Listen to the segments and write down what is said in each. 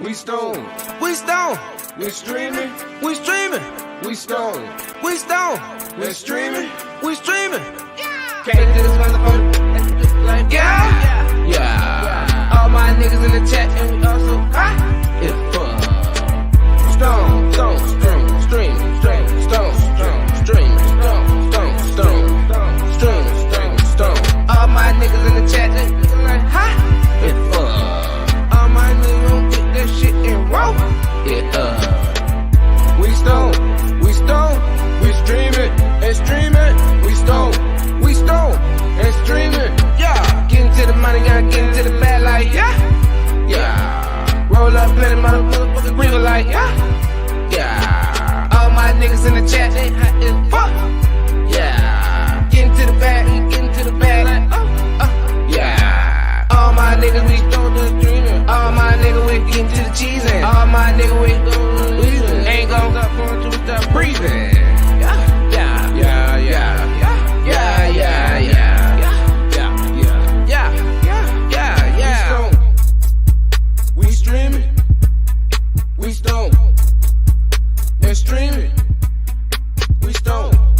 We stone. We stone. We streaming. We streaming. We stone. We stone. We streaming. We streaming. Can't do this motherfucker like yeah. Yeah. All my niggas in the chat and we also hot. It's fun. Stone, stone, stream, stream, stream, stone, stone, stream, stone, stone, stone, stream, stream, stone. All my niggas in the chat and we like hot. It's fun. All my niggas gon' get that shit and roll. Yeah. We stone, we stone, we streaming and streaming. We stone and streaming. Yeah, get into the money, gotta get into the bag like yeah, yeah. Roll up, let him motherfucker breathe like yeah, yeah. All my niggas in the chat, they hot as fuck. Yeah, get into the bag like yeah. All my niggas we stone the streaming. All my niggas we get into the cheesing. All my niggas we ain't gon' stop going to stop breathing. We stone and streaming. We stone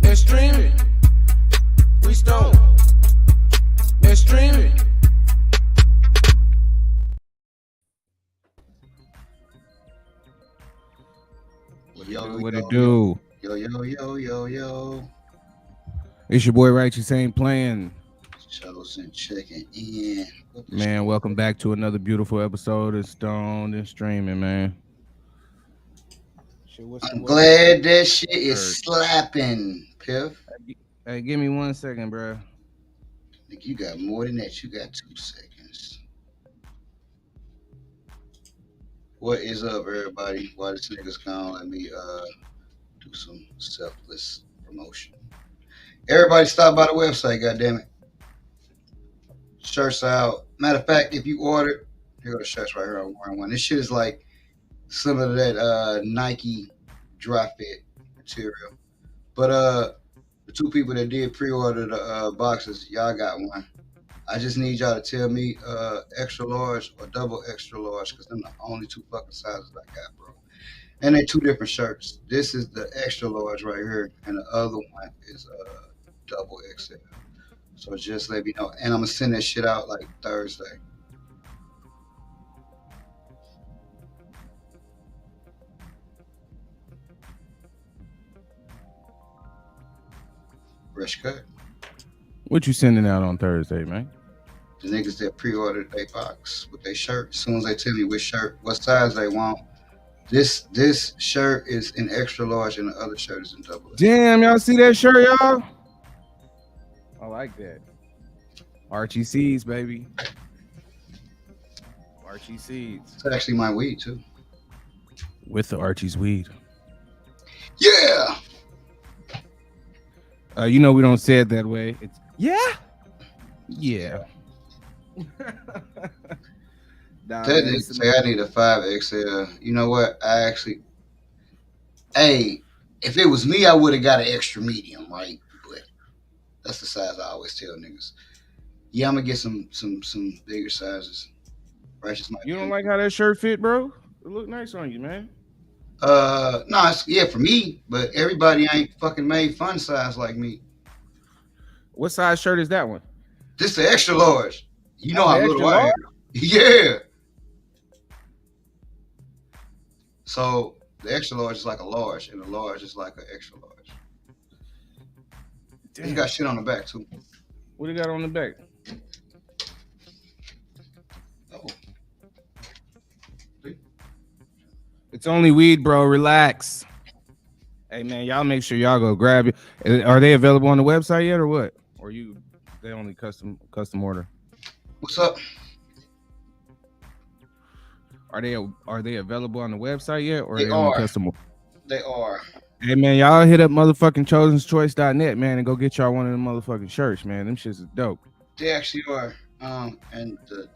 and streaming. We stone and streaming. What it do? Yo. It's your boy Righteous Ain't Playing. Chosen checking in. Man, welcome back to another beautiful episode of Stoned and Streaming, man. I'm glad that shit is slapping, Piff. Hey, give me 1 second, bro. Think you got more than that. You got 2 seconds. What is up, everybody? Why this niggas gone? Let me do some selfless promotion. Everybody stop by the website, goddammit. Shirts out. Matter of fact, if you ordered, here go the shirts right here. I'm wearing one. This shit is like similar to that Nike dry fit material. But the 2 people that did pre-order the boxes, y'all got one. I just need y'all to tell me extra large or double extra large, because them the only 2 fucking sizes I got, bro. And they're 2 different shirts. This is the extra large right here, and the other one is double XL. So just let me know. And I'm going to send that shit out like Thursday. Fresh cut. What you sending out on Thursday, man? The niggas that pre-ordered their box with their shirt. As soon as they tell me which shirt, what size they want. This shirt is in extra large and the other shirt is in double. Damn, y'all see that shirt, y'all? I like that. Archie Seeds, baby. Archie Seeds. It's actually my weed too. With the Archie's weed. Yeah. You know we don't say it that way. It's yeah. That nigga say I need a 5XL. You know what? If it was me, I would have got an extra medium, right? But that's the size I always tell niggas. Yeah, I'm gonna get some bigger sizes. Righteous might. You don't like how that shirt fit, bro? It look nice on you, man. No, for me, but everybody ain't fucking made fun size like me. What size shirt is that one? This is the extra large. You know how little I am. Yeah. So the extra large is like a large, and the large is like an extra large. Damn. It's got shit on the back too. What it got on the back? Oh. It's only weed, bro. Relax. Hey, man, y'all make sure y'all go grab it. Are they available on the website yet, or what? Or they only custom order? What's up? Are they available on the website yet, or they are they are. only custom? They are. Hey, man, y'all hit up motherfucking chosenschoice.net, man, and go get y'all one of them motherfucking shirts, man. Them shits is dope. They actually are. And the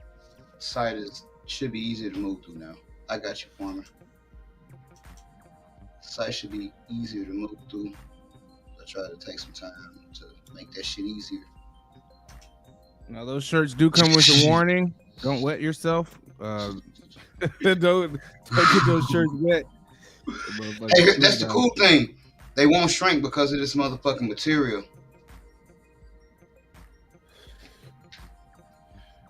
site should be easier to move through now. I got you, Farmer. Site should be easier to move through. I try to take some time to make that shit easier. Now those shirts do come with a warning. Don't wet yourself. don't get those shirts wet. Hey, that's the cool thing. They won't shrink because of this motherfucking material.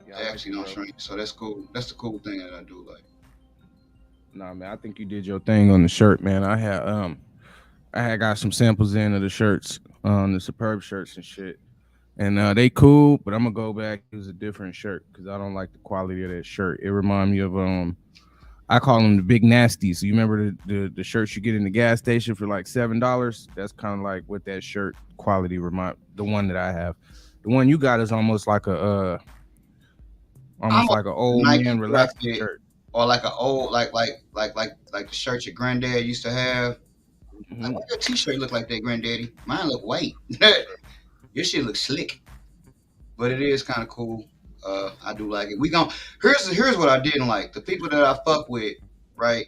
Yeah, They I like actually it, don't bro. shrink, so that's cool. That's the cool thing that I do like. Nah, man, I think you did your thing on the shirt, man. I had got some samples in of the shirts, the superb shirts and shit. And they cool, but I'm gonna go back use a different shirt because I don't like the quality of that shirt. It remind me of I call them the big nasties. So you remember the shirts you get in the gas station for like $7? That's kind of like what that shirt quality remind the one that I have. The one you got is almost Almost like an a old Nike man relaxing graphic shirt. or like an old like the shirt your granddad used to have. Like, Mhm. why your t-shirt look like that, granddaddy? Mine look white. Your shit looks slick, but it is kind of cool. I do like it. Here's what I didn't like. The people that I fuck with, right?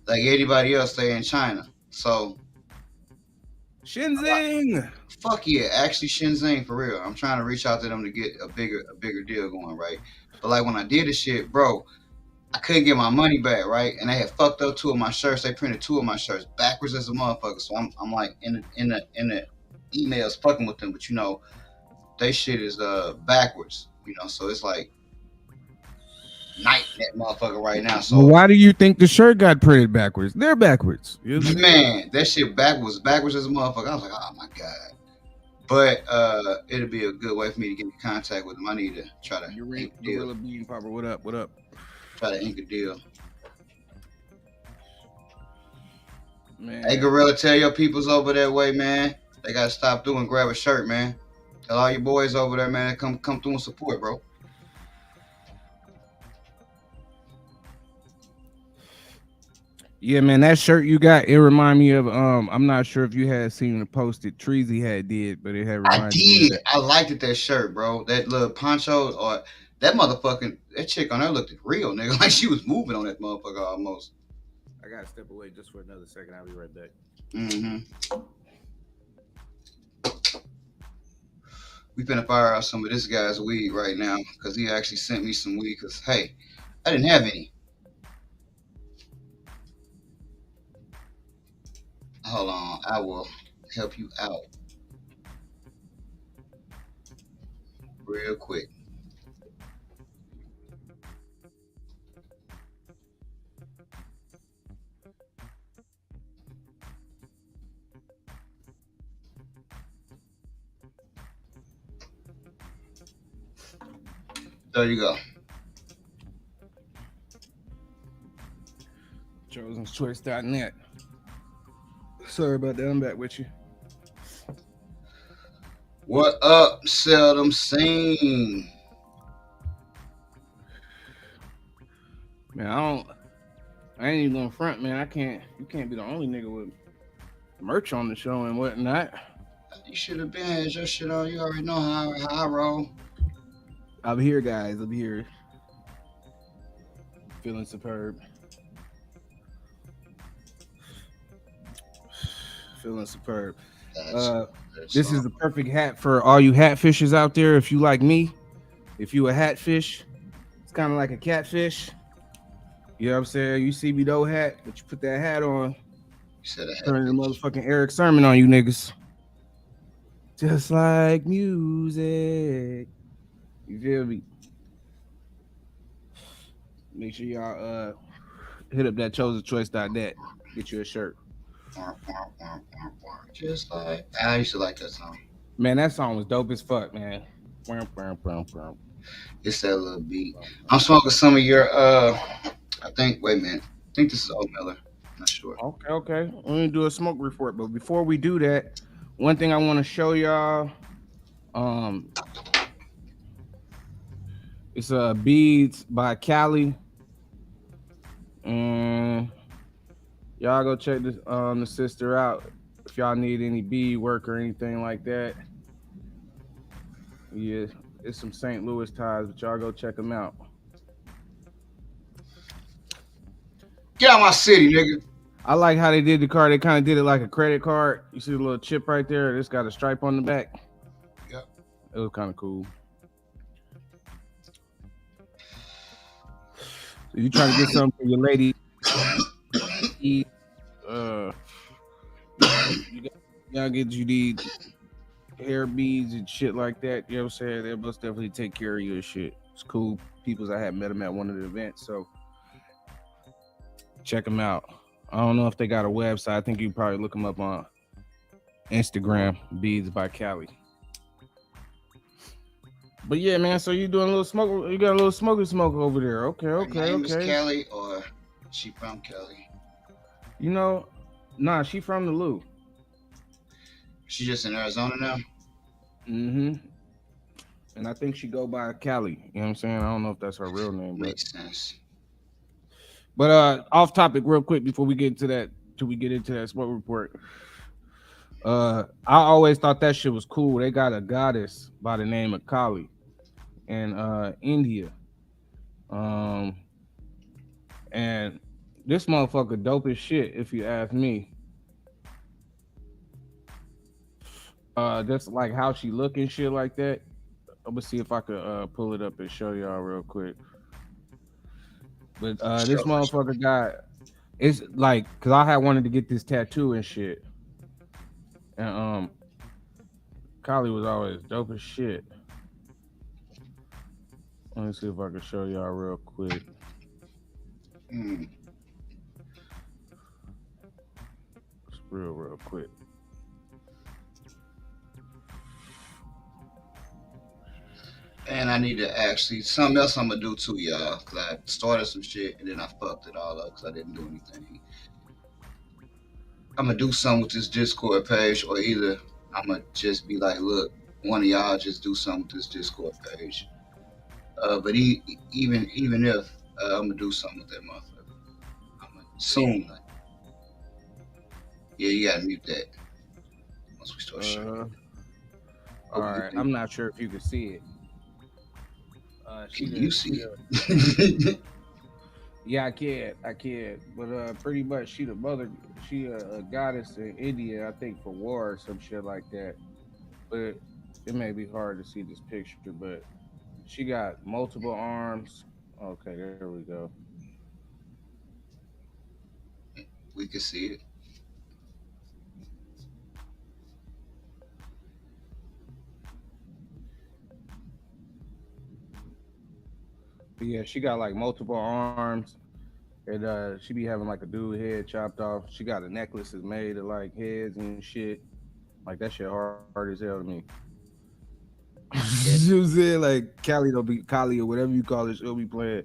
Like anybody else, stay in China. So Shenzing. fuck yeah, actually Shenzhen for real. I'm trying to reach out to them to get a bigger deal going, right? But like when I did this shit, bro, I couldn't get my money back, right? And they had fucked up two of my shirts. They printed two of my shirts backwards as a motherfucker. So I'm like in the emails fucking with them, but you know, they shit is backwards, you know, so it's like night in that motherfucker right now. Well, So why do you think the shirt got printed backwards? They're backwards. You know? man, that shit backwards as a motherfucker. I was like, oh my god. But it'll be a good way for me to get in contact with them. I need to try to ink a deal. Gorilla Bean Popper, what up? What up? Try to ink a deal. Man. Hey Gorilla, tell your peoples over that way, man. They gotta stop through and grab a shirt, man. Tell all your boys over there, man, come through and support, bro. Yeah, man, that shirt you got, it remind me of I'm not sure if you had seen the post that Treasy had did, but it had I reminded me of did. that. I liked that shirt, bro. That little poncho or that chick on there looked real, nigga. Like she was moving on that motherfucker almost. I gotta step away just for another second. I'll be right back. Mm-hmm. We finna fire out some of this guy's weed right now because he actually sent me some weed. Cause hey, I didn't have any. Hold on, I will help you out real quick. There you go. Chosenschoice.net. Sorry about that. I'm back with you. What up, seldom seen? Man, I ain't even gonna front, man. You can't be the only nigga with merch on the show and whatnot. You should have been had your shit on. You already know how I roll. I'll be here, guys. I'll be here. Feeling superb. Feeling superb. This is the perfect hat for all you hat fishers out there. If you like me, if you a hat fish, it's kind of like a catfish. You know what I'm saying? You see me no hat, but you put that hat on, You said I had turning the motherfucking Eric Sermon on you niggas. Just like music. You feel me? Make sure y'all hit up that chosenchoice.net. Get you a shirt. just like I used to like that song. Man, that song was dope as fuck, man. It's that little beat. I'm smoking some of your I think wait a minute. I think this is Old Miller. Not sure. Okay. Let me do a smoke report. But before we do that, one thing I want to show y'all, it's Beads by Cali. And y'all go check this the sister out if y'all need any bead work or anything like that. Yeah, it's some St. Louis ties, but y'all go check them out. Get out my city, nigga. I like how they did the card. They kind of did it like a credit card. You see the little chip right there? It's got a stripe on the back. Yep. It was kind of cool. You trying to get something for your lady? Uh, you got y'all get you need hair beads and shit like that. You know what I'm saying? They must definitely take care of your shit. It's cool. People's I had met them at one of the events, so check them out. I don't know if they got a website. I think you probably look them up on Instagram. Beads by Cali. But yeah, man. So you doing a little smoke? You got a little smoke over there? Okay, Her okay, name is okay. Kelly, or she from Kelly? You know, nah, she from the Lou. She just in Arizona now. Mm-hmm. And I think she go by Cali. You know what I'm saying? I don't know if that's her real name, but Makes sense. off topic real quick before we get into that till we get into that smoke report. I always thought that shit was cool. They got a goddess by the name of Kali in India. Um and this motherfucker dope as shit, if you ask me. Just like how she look and shit like that. I'm gonna see if I could pull it up and show y'all real quick. But this Sure. motherfucker got it's like cause I had wanted to get this tattoo and shit. And Kali was always dope as shit. Let me see if I can show y'all real quick. Mm. It's real quick. And I need to actually something else I'm gonna do too, y'all. Cause I started some shit and then I fucked it all up because I didn't do anything. I'm gonna do something with this Discord page, or either I'm gonna just be like, look, one of y'all just do something with this Discord page. But even if I'm gonna do something with that motherfucker, I'm gonna soon. Like, yeah, you gotta mute that once we start showing. Uh, all Hope you right. can. I'm not sure if you can see it. Can you She see the it? yeah, I can. But pretty much she the mother. She a goddess in India, I think, for war or some shit like that. But it may be hard to see this picture. But she got multiple arms. Okay, there we go. We can see it. But yeah, she got like multiple arms. And she be having like a dude head chopped off. She got a necklace that's made of like heads and shit. Like that shit hard as hell to me. You Yeah. know what I'm saying? Like Cali don't be Cali or whatever you call it, she'll be playing.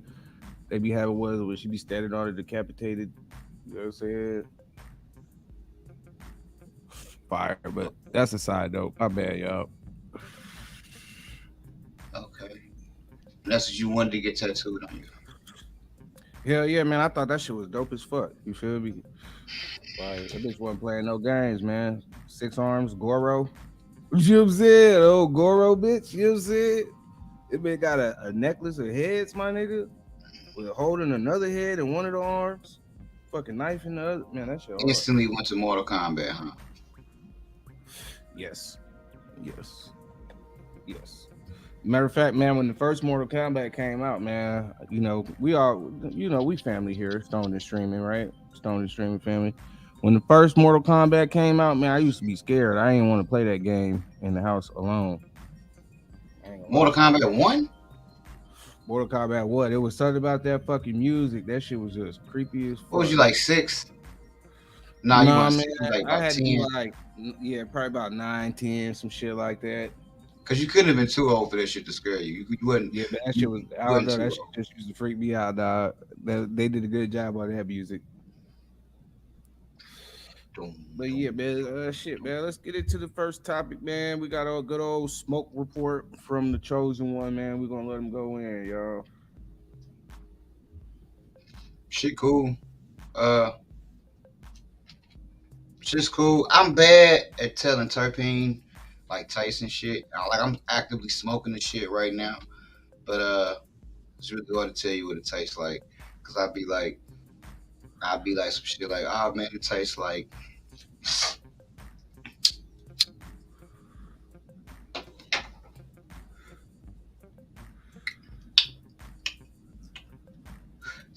They be having ones where she be standing on it decapitated. You know what I'm saying? Fire, but that's a side note. My bad, y'all. Okay. That's what you wanted to get tattooed on you. Hell yeah, man. I thought that shit was dope as fuck. You feel me? Like that bitch wasn't playing no games, man. 6 arms, Goro. You know what I'm saying? Oh, Goro, bitch. You know what I'm saying? It bitch got a necklace of heads, my nigga, with holding another head in one of the arms, fucking knife in the other. Man, that shit hard. Instantly went to Mortal Kombat, huh? Yes, yes, yes. Matter of fact, man, when the first Mortal Kombat came out, man, we all, we family here, Stone and Streaming, right? Stone and Streaming family. When the first Mortal Kombat came out, man, I used to be scared. I didn't want to play that game in the house alone. I ain't gonna lie Mortal to you. Kombat 1? Mortal Kombat, what? It was something about that fucking music. That shit was just creepy as What was fuck. you like, 6? Nah, you Nah, want man, 6? You like I about had to be 10? like, yeah, probably about 9, 10, some shit like that. Because you couldn't have been too old for that shit to scare you. You wasn't, Yeah, but that you, shit was, you I don't wasn't know, too that shit old. just used to freak me out, dog. They did a good job on that music. Doom, But doom, yeah, man, shit, man. Let's get into the first topic, man. We got a good old smoke report from the chosen one, man. We're gonna let him go in, y'all. shit cool. Uh, shit's cool. I'm bad at telling terpene, like Tyson shit. Like I'm actively smoking the shit right now. But it's really hard to tell you what it tastes like. Cause I'd be like some shit like, oh man, it tastes like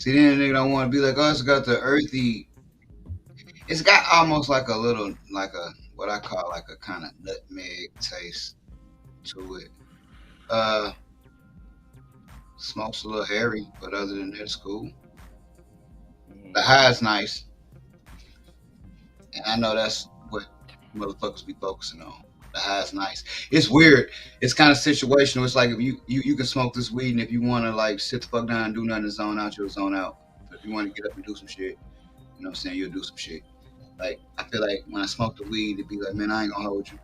See, then the nigga don't want to be like, oh, it's got the earthy. It's got almost like a little, like a what I call like a kind of nutmeg taste to it. Uh, Smoke's a little hairy, but other than that, it's cool. The high is nice, and I know that's what motherfuckers be focusing on. The high is nice. It's weird. It's kind of situational. It's like if you can smoke this weed, and if you want to like sit the fuck down and do nothing, and zone out, you'll zone out. But if you want to get up and do some shit, you know what I'm saying, you'll do some shit. Like I feel like when I smoke the weed, it'd be like, man, I ain't gonna hold you.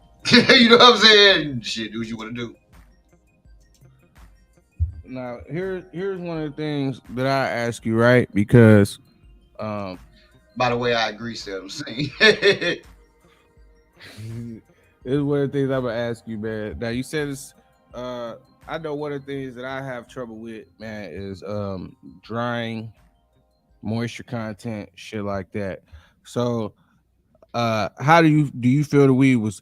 You know what I'm saying? Shit, do what you want to do. Now, here's one of the things that I ask you, right? Because um, By the way, I agree, Seth. I'm saying. this is one of the things I'm gonna ask you, man. Now, you said it's. I know one of the things that I have trouble with, man, is drying, moisture content, shit like that. So, how do you feel the weed was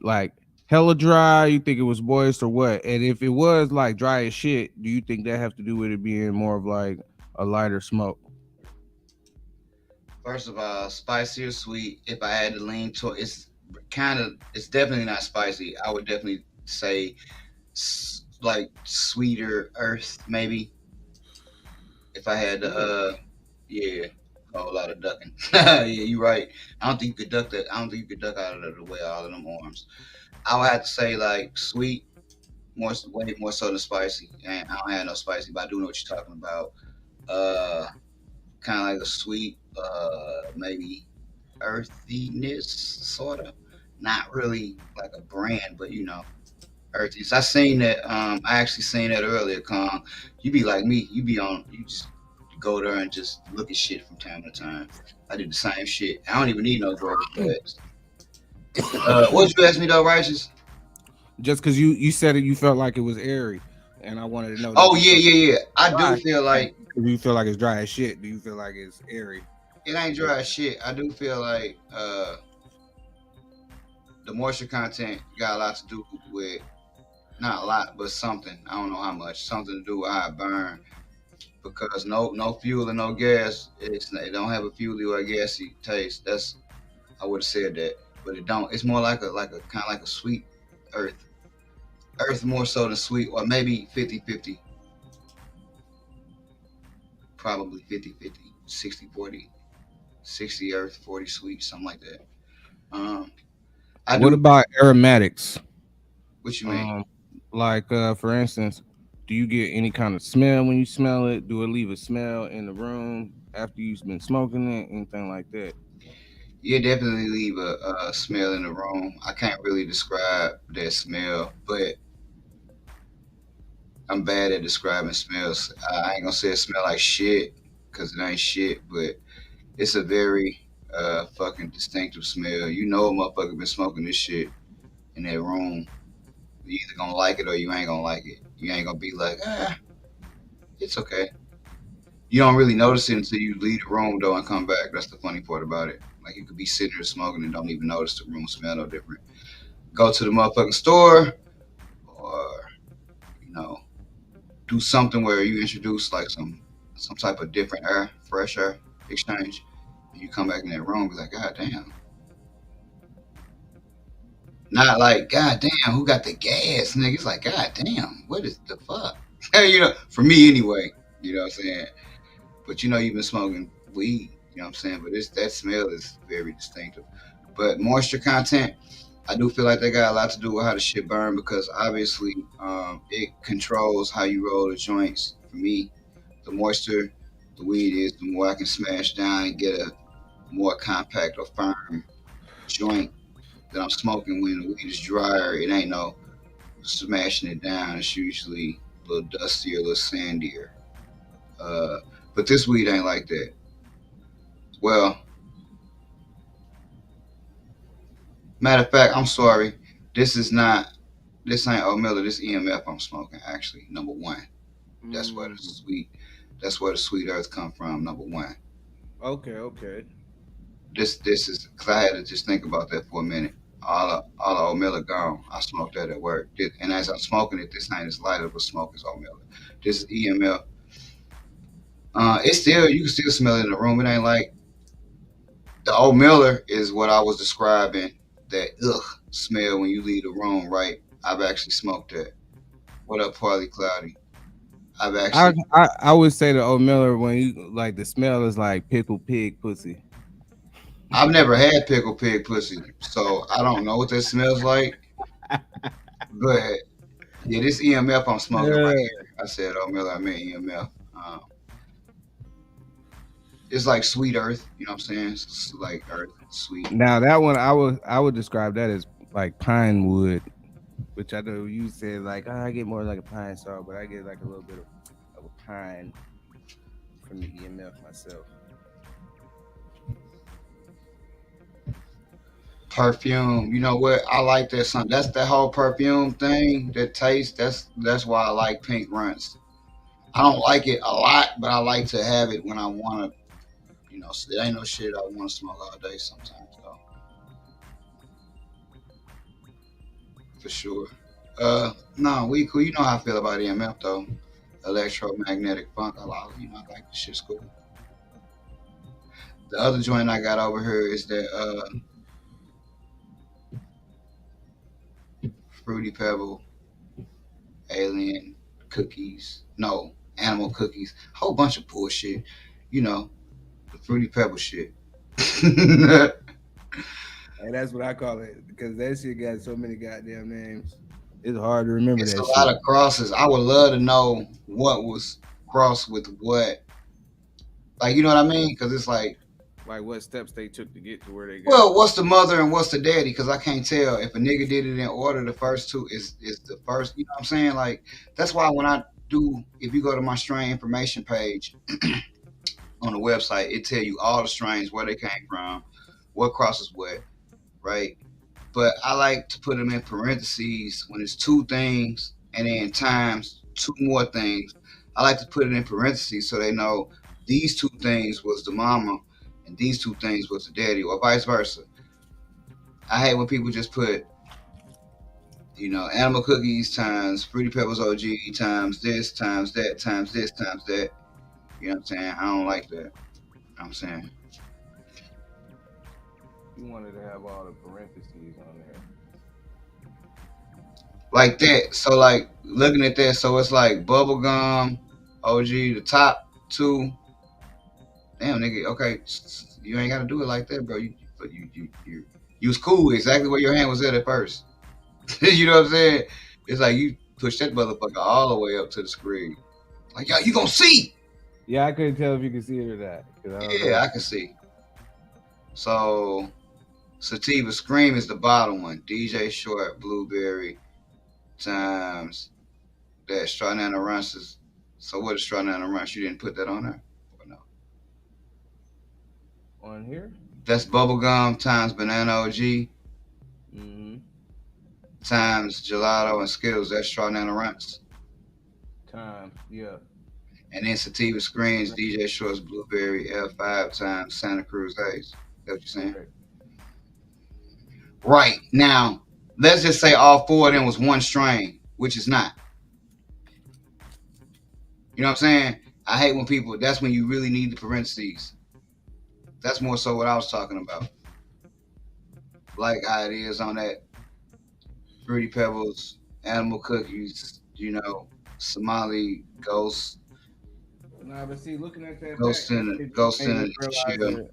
like hella dry? You think it was moist or what? And if it was like dry as shit, do you think that have to do with it being more of like a lighter smoke? First of all, spicy or sweet. If I had to lean toward, it's definitely not spicy. I would definitely say like sweeter earth, maybe. If I had to, yeah, a whole lot of ducking. Yeah, you're right. I don't think you could duck that. I don't think you could duck out of the way all of them arms. I would have to say like sweet, way more so than spicy. And I don't have no spicy, but I do know what you're talking about. Uh, Kind of like a sweet, maybe earthiness, sort of. Not really like a brand, but earthy. So I seen that. I actually seen that earlier. Kong, you be like me. You be on. You just go there and just look at shit from time to time. I did the same shit. I don't even need no drugs for that. What you ask me though, righteous? Just because you said it, you felt like it was airy, and I wanted to know that Oh you yeah, felt yeah, yeah. I do dry. feel like Do you feel like it's dry as shit? Do you feel like it's airy? it ain't dry as shit. I do feel like the moisture content got a lot to do with, not a lot, but something. I don't know how much. Something to do with how it burn. Because no fuel and no gas. It don't have a fuely or a gassy taste. That's I would have said that, but it don't. It's more like a kind of like a sweet earth. Earth more so than sweet, or maybe 50-50. Probably 50-50, 60-40, 60 earth, 40 sweet, something like that. Um, I What do. about aromatics? What you mean? Um, like for instance, do you get any kind of smell when you smell it? Do it leave a smell in the room after you've been smoking it? Anything like that? You definitely leave a smell in the room. I can't really describe that smell, but I'm bad at describing smells. I ain't gonna say it smell like shit because it ain't shit, but it's a very fucking distinctive smell. You know a motherfucker been smoking this shit in that room. You either gonna like it or you ain't gonna like it. You ain't gonna be like, it's okay. You don't really notice it until you leave the room though and come back. That's the funny part about it. Like you could be sitting there smoking and don't even notice the room smell no different. Go to the motherfucking store or, you know, do something where you introduce like some type of different air, fresh air exchange. And you come back in that room, be like, God damn. Not like, God damn, who got the gas, nigga? It's like, God damn, what is the fuck? For me anyway, you know what I'm saying? But you've been smoking weed, you know what I'm saying? But that smell is very distinctive. But moisture content, I do feel like they got a lot to do with how the shit burn because obviously it controls how you roll the joints. For me, the moisture the weed is, the more I can smash down and get a more compact or firm joint that I'm smoking. When the weed is drier, it ain't no smashing it down. It's usually a little dustier, a little sandier. Uh, but this weed ain't like that. Well, matter of fact, I'm sorry. This is not. This ain't Old Miller. This EMF I'm smoking. Actually, number one. That's where the Mm, sweet. That's where the sweet earth come from. Number one. okay, okay. This is because I had to just think about that for a minute. All of Old Miller gone. I smoked that at work, and as I'm smoking it, this ain't as light of a smoke as Old Miller. This is EMF. It's still you can still smell it in the room. It ain't like the old Miller is what I was describing. That smell when you leave the room, right? I've actually smoked that. What up, Partly Cloudy? I've actually I would say the old Miller when you like the smell is like pickled pig pussy. I've never had pickle pig pussy, so I don't know what that smells like. But yeah, this EMF I'm smoking right Yeah. here. I said, oh Miller, I meant EMF. It's like sweet earth. You know what I'm saying? It's like earth, sweet. Now that one I would describe that as like pine wood, which I know you said like I get more like a pine saw, but I get like a little bit of a pine from the EMF myself. Perfume. You know what? I like that song. That's that whole perfume thing. That taste. That's why I like pink runts. I don't like it a lot, but I like to have it when I want to. So there ain't no shit I want to smoke all day sometimes though, for sure. No, we cool. You know how I feel about EMF though. Electromagnetic funk. I like the shit's cool. The other joint I got over here is that Fruity Pebble alien cookies. No, animal cookies. Whole bunch of bullshit. You know, the Fruity Pebble shit. It's And that's what I call it because that shit got so many goddamn names. It's hard to remember that a lot shit. of crosses. I would love to know what was crossed with what. Like, you know what I mean? Because it's like, Like what steps they took to get to where they got. well, what's the mother and what's the daddy? Because I can't tell if a nigga did it in order. The first two is the first. You know what I'm saying? Like, that's why when I do, if you go to my strain information page on the website, it tell you all the strains where they came from, what crosses what, right? But I like to put them in parentheses when it's two things and then times two more things. I like to put it in parentheses so they know these two things was the mama and these two things was the daddy, or vice versa. I hate when people just put, animal cookies times Fruity Pebbles OG times this times that times this times that. You know what I'm saying? I don't like that. You know what I'm saying? You wanted to have all the parentheses on there. Like that. So like looking at that, so it's like bubblegum, OG, the top two. Damn nigga, okay, you ain't gotta do it like that, bro. You was cool exactly where your hand was at first. You know what I'm saying? It's like you push that motherfucker all the way up to the screen. Like, yo, you gonna see? Yeah, I couldn't tell if you could see it or not because I don't Yeah, know. I can see. So Sativa Scream is the bottom one. DJ Short, Blueberry times that Straw Nano Runts is. So what is Straw Nano Runts? You didn't put that on there? Or no? On here. That's Bubblegum times Banana OG Mm-hmm. times Gelato and Skittles. That's Straw Nano Runts. Times. Yeah. And then Sativa Screens, DJ Short's Blueberry L5 times Santa Cruz Haze. Is that what you're saying? Right. Right. Now, let's just say all four of them was one strain, which is not. You know what I'm saying? I hate when people, that's when you really need the parentheses. That's more so what I was talking about. Like how it is on that Fruity Pebbles, Animal Cookies, Somali Ghost, Nah, but see, looking at that back, Ghost that in shit just Ghost made in me a realize Chill.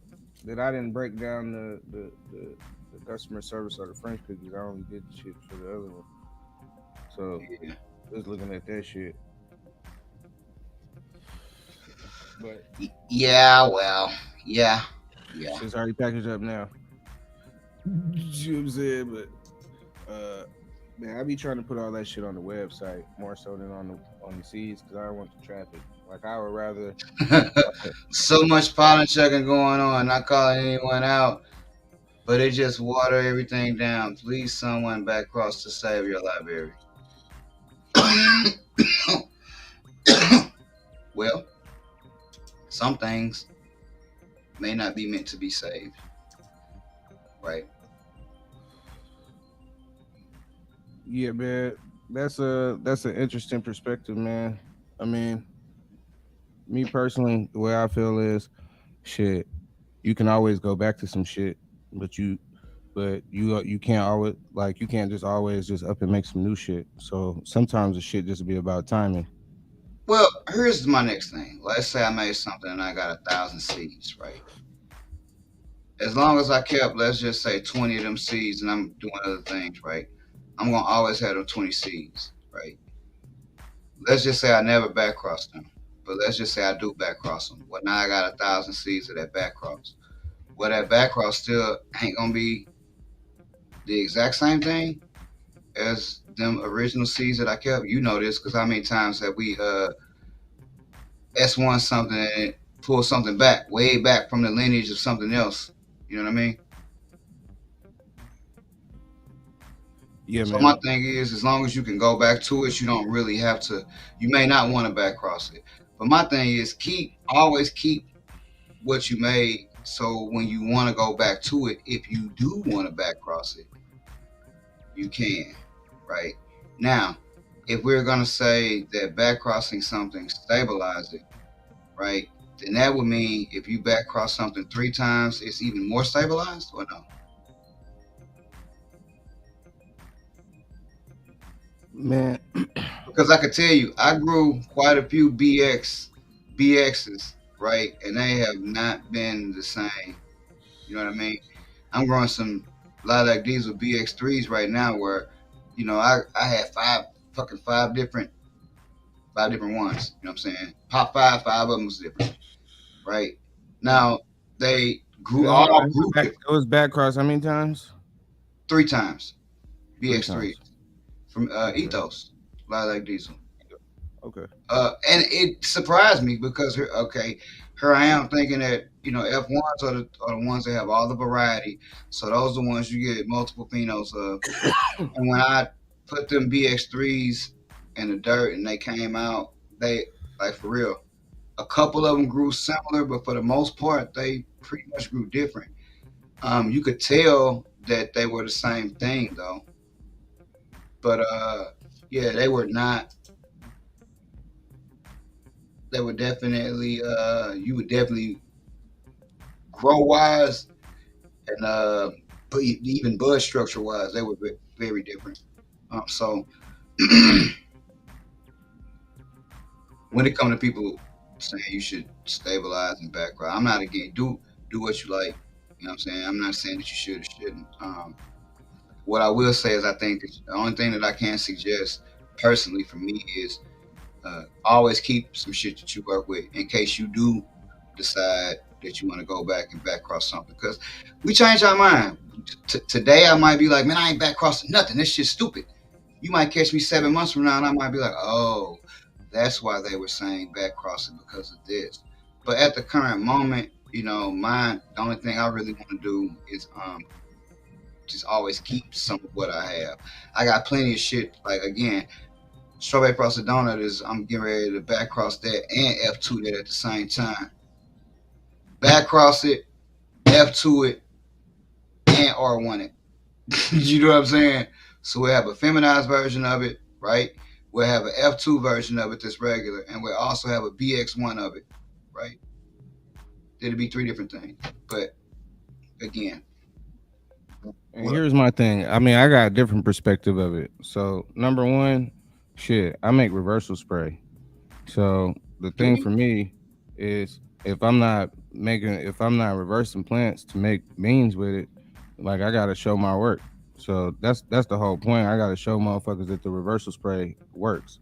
that I didn't break down the customer service or the French cookies. I only did the shit for the other one. So Yeah. just looking at that shit. But Yeah, well, yeah. shit's already packaged up now. You know what I'm saying? But man, I be trying to put all that shit on the website more so than on the seeds because I don't want the traffic. Like I would rather So much pollen checking going on, not calling anyone out, but it just water everything down. Please, someone back across to save your library. Well, some things may not be meant to be saved, right? yeah, man. That's an interesting perspective, man. I mean, me personally, the way I feel is shit. You can always go back to some shit, but you can't always you can't just always just up and make some new shit. So sometimes the shit just be about timing. Well, here's my next thing. Let's say I made something and I got 1,000 seeds, right? As long as I kept, let's just say 20 of them seeds and I'm doing other things, right? I'm gonna always have them 20 seeds, right? Let's just say I never back cross them. But let's just say I do back cross them. Well, now I got 1,000 seeds of that back cross. Well, that back cross still ain't gonna be the exact same thing as them original seeds that I kept. You know this because how many times have we S1 something and pull something back, way back from the lineage of something else. You know what I mean? Yeah, So my man. thing is, as long as you can go back to it, you don't really have to. You may not want to back cross it, but my thing is always keep what you made. So when you want to go back to it, if you do want to back cross it, you can. Right now, if we're gonna say that back crossing something stabilize it, right? Then that would mean if you back cross something 3 times, it's even more stabilized, or no? Man, Because I could tell you, I grew quite a few BXs, right, and they have not been the same. You know what I mean? I'm growing some lilac diesel BX3s right now, where, I had five different ones. You know what I'm saying? Pop five of them was different, right? Now they hold on. all grew It different was back cross how many times? 3 times. Three BX3 times. from Okay. Ethos, lilac diesel. Okay. And it surprised me because here I am thinking that F1s are the ones that have all the variety, so those are the ones you get multiple phenos of. And when I put them BX3s in the dirt and they came out, they like for real. A couple of them grew similar, but for the most part, they pretty much grew different. You could tell that they were the same thing though, but yeah, they were not. They were definitely you would definitely grow wise and but even bud structure wise, they were very different. So when it comes to people saying you should stabilize and background, I'm not again do what you like. You know what I'm saying? I'm not saying that you should or shouldn't. What I will say is I think that the only thing that I can suggest personally for me is always keep some shit that you work with in case you do decide that you want to go back and back cross something. Because we change our mind. Today I might be like, man, I ain't back crossing nothing. This shit's stupid. You might catch me 7 months from now and I might be like, oh, that's why they were saying back crossing because of this. But at the current moment, the only thing I really want to do is just always keep some of what I have. I got plenty of shit. Like again, strawberry frosted donut is I'm getting ready to back cross that and F2 that at the same time. Back cross it, F2 it, and R1 it. You know what I'm saying? So we'll have a feminized version of it, right? We'll have an F2 version of it that's regular, and we'll also have a BX1 of it, right? It'll be 3 different things. But again, And what here's my thing. I mean, I got a different perspective of it. So number one, shit, I make reversal spray. So the do thing you? for me is if I'm not reversing plants to make beans with it, like I gotta show my work. So that's the whole point. I gotta show motherfuckers that the reversal spray works.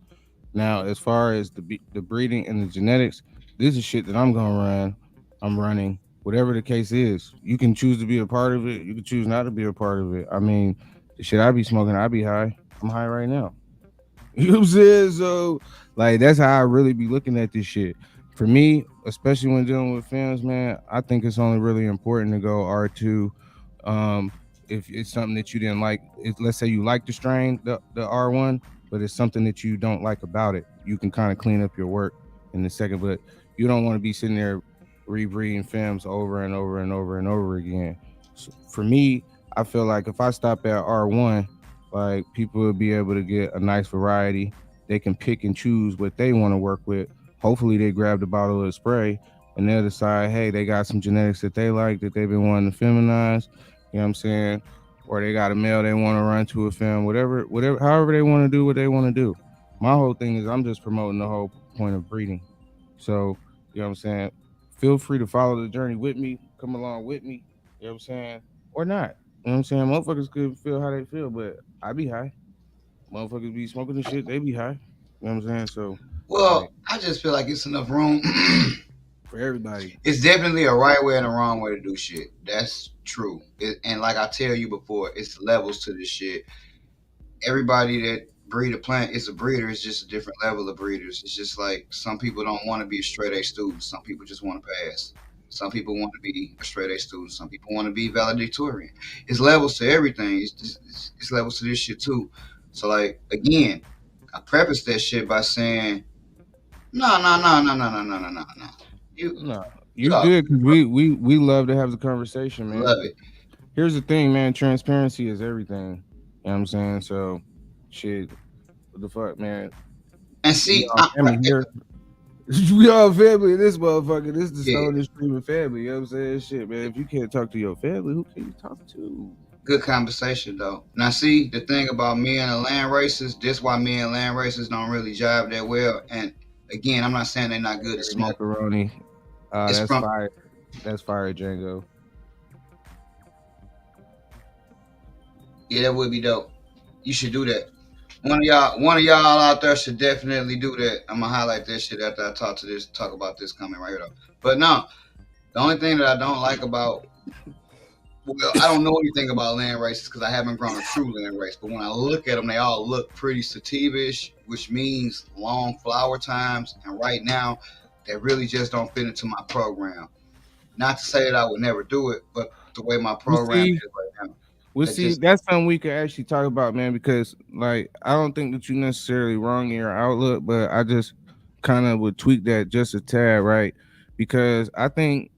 Now, as far as the breeding and the genetics, this is shit that I'm gonna run. I'm running whatever the case is. You can choose to be a part of it. You can choose not to be a part of it. I mean, the shit I be smoking, I be high. I'm high right now. You know what I'm saying? So, like, that's how I really be looking at this shit. For me, especially when dealing with films, man, I think it's only really important to go R2. Um, if it's something that you didn't like, let's say you like the strain, the R1, but it's something that you don't like about it, you can kind of clean up your work in a second. But you don't want to be sitting there rebreeding films over and over and over and over again. So for me, I feel like if I stop at R1, like people will be able to get a nice variety. They can pick and choose what they want to work with. Hopefully they grab the bottle of spray and they'll decide, hey, they got some genetics that they like that they've been wanting to feminize. You know what I'm saying? Or they got a male they want to run to a fem, whatever, however they want to do what they want to do. My whole thing is I'm just promoting the whole point of breeding. So, you know what I'm saying? Feel free to follow the journey with me, come along with me, you know what I'm saying? Or not. You know what I'm saying? Motherfuckers could feel how they feel, but I be high. Motherfuckers be smoking the shit, they be high. You know what I'm saying? So, like, Well, I just feel like it's enough room. for everybody. It's definitely a right way and a wrong way to do shit. That's true. And like I tell you before, it's levels to this shit. Everybody that breed a plant is a breeder. It's just a different level of breeders. It's just like some people don't want to be a straight A student. Some people just want to pass. Some people want to be a straight A student. Some people want to be valedictorian. It's levels to everything. It's levels to this shit too. So like again, I preface that shit by saying, no, no, no, no, no, no, no, no, no, no. You No, you you all good because we love to have the conversation, man. love Because it. here's the thing, man. Transparency is everything. You know what I'm saying? So, shit, what the fuck, man? And We see, all family here. We all family in this motherfucker. This is the yeah, Stone and Streaming family. You know what I'm saying? Shit, man. If you can't talk to your family, who can you talk to? good conversation though. Now, see, the thing about me and the land races, this why me and land races don't really jive that well. And again, I'm not saying they're not good to Hey, smoke. macaroni. It's That's from fire. That's fire, Django. yeah, that would be dope. You should do that. One of y'all out there should definitely do that. I'm gonna highlight this shit after I talk about this coming right here though. But no, the only thing that I don't like about well, I don't know anything about land races because I haven't grown a true land race. But when I look at them, they all look pretty sativa-ish, which means long flower times. And right now, they really just don't fit into my program. Not to say that I would never do it, but the way my We program see. is right now, Well, they see, just that's something we could actually talk about, man. Because, like, I don't think that you necessarily wrong in your outlook, but I just kind of would tweak that just a tad, right? Because I think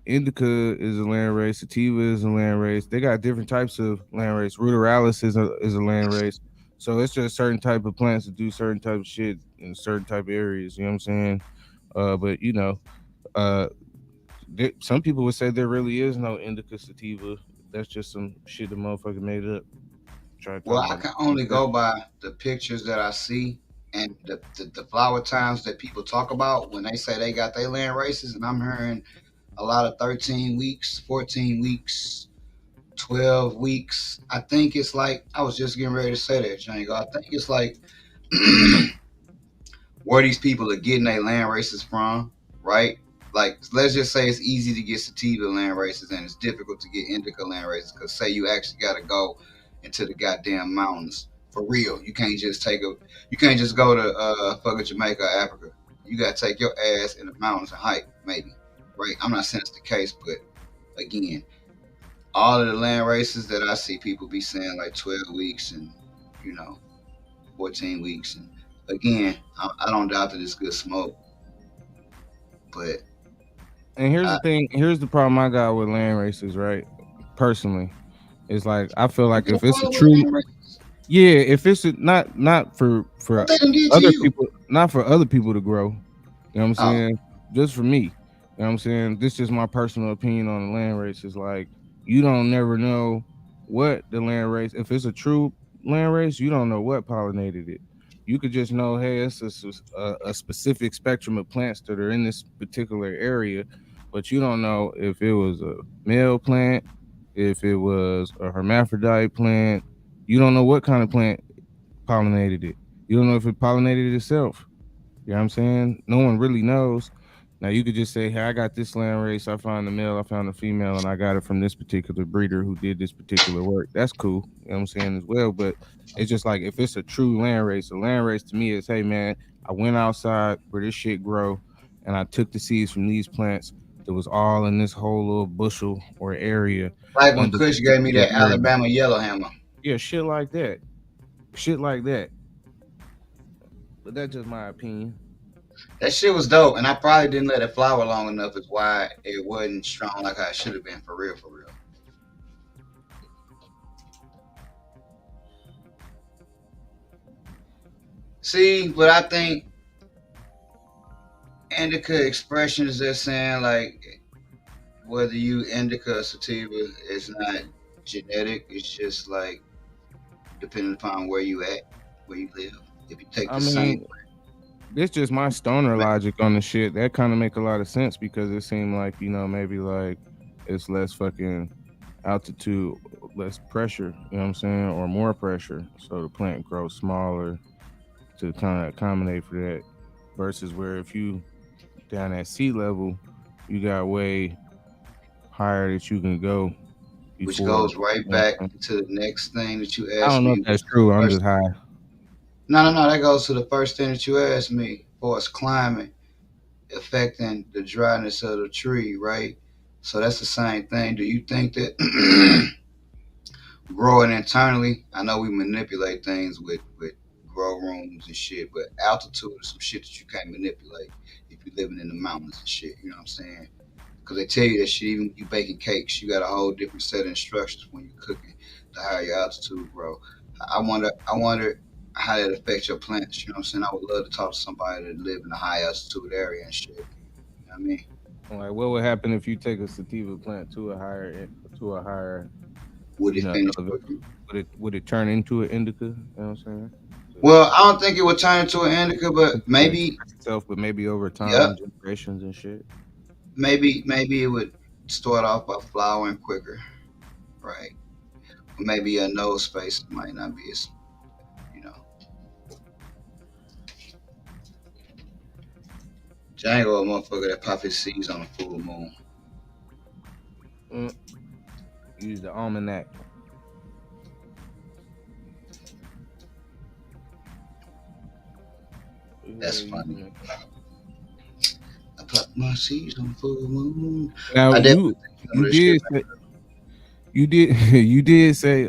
indica is a land race, sativa is a land race. They got different types of land race. Ruderalis is a land race. So it's just certain type of plants that do certain type of shit in certain type of areas. You know what I'm saying? But uh, some people would say there really is no indica sativa. That's just some shit the motherfucker made up. Try to talk well, I about can only that. go by the pictures that I see and the flower times that people talk about when they say they got their land races, and I'm hearing a lot of 13 weeks, 14 weeks, 12 weeks. I think it's like, I was just getting ready to say that, Django. I think it's like where these people are getting their land races from, right? Like, let's just say it's easy to get sativa land races and it's difficult to get indica land races because, say, you actually got to go into the goddamn mountains for real. You can't just go to fucking Jamaica or Africa. You got to take your ass in the mountains and hike, maybe, right? I'm not saying it's the case, but again, all of the land races that I see people be saying like 12 weeks and you know 14 weeks and again I don't doubt that it's good smoke, but And here's I the thing. Here's the problem I got with land races, right? Personally, it's like I feel you like get a if it's a problem with true, land races. yeah, if it's not for What they done did to other you? people, not for other people to grow. You know what I'm Oh, saying? Just for me. You know what I'm saying? This is my personal opinion on the land race. Is like you don't never know what the land race. If it's a true land race, you don't know what pollinated it. You could just know, hey, it's a specific spectrum of plants that are in this particular area, but you don't know if it was a male plant, if it was a hermaphrodite plant. You don't know what kind of plant pollinated it. You don't know if it pollinated itself. You know what I'm saying? No one really knows. Now you could just say, "Hey, I got this land race. I found the male, I found the female, and I got it from this particular breeder who did this particular work." That's cool. You know what I'm saying as well. But it's just like if it's a true land race, a land race to me is, "Hey, man, I went outside where this shit grow, and I took the seeds from these plants that was all in this whole little bushel or area like when on this Kush gave me particular that area." Alabama yellowhammer. Yeah, shit like that. Shit like that. But that's just my opinion. That shit was dope, and I probably didn't let it flower long enough. Is why it wasn't strong like I should have been for real, for real. See, but I think indica expressions they're saying like whether you indica or sativa is not genetic. It's just like depending upon where you at, where you live. If you take I the same, mean, this just my stoner logic on the shit. That kind of make a lot of sense because it seemed like maybe like it's less fucking altitude, less pressure. You know what I'm saying, or more pressure, so the plant grows smaller to kind of accommodate for that. Versus where if you down at sea level, you got way higher that you can go which before. goes right You know what back I'm saying? to the next thing that you I asked don't know me. if Was that's the true. I'm first, just high. no. That goes to the first thing that you asked me for us climate affecting the dryness of the tree, right? So that's the same thing. Do you think that growing internally? I know we manipulate things with grow rooms and shit, but altitude is some shit that you can't manipulate if you're living in the mountains and shit. You know what I'm saying? Because they tell you that shit, even when you baking cakes, you got a whole different set of instructions when you're cooking to higher your altitude grow. I wonder how that affects your plants. You know what I'm saying? I would love to talk to somebody that live in a high altitude area and shit. You know what I mean? Like, what would happen if you take a sativa plant to a higher, Would it finish elevation? quicker? Would it turn into an indica? You know what I'm saying? To Well, I don't think it would turn into an indica, but maybe, express itself, but maybe over yep, time, generations and shit. maybe it would start off by flowering quicker, right? Or maybe your nose space might not be as, you know. Django, a motherfucker that pop his seeds on a full moon. Mm, use the almanac. That's Yeah, funny. man. I pop my seeds on a full moon. Now I definitely think some you of this shit. did say you did say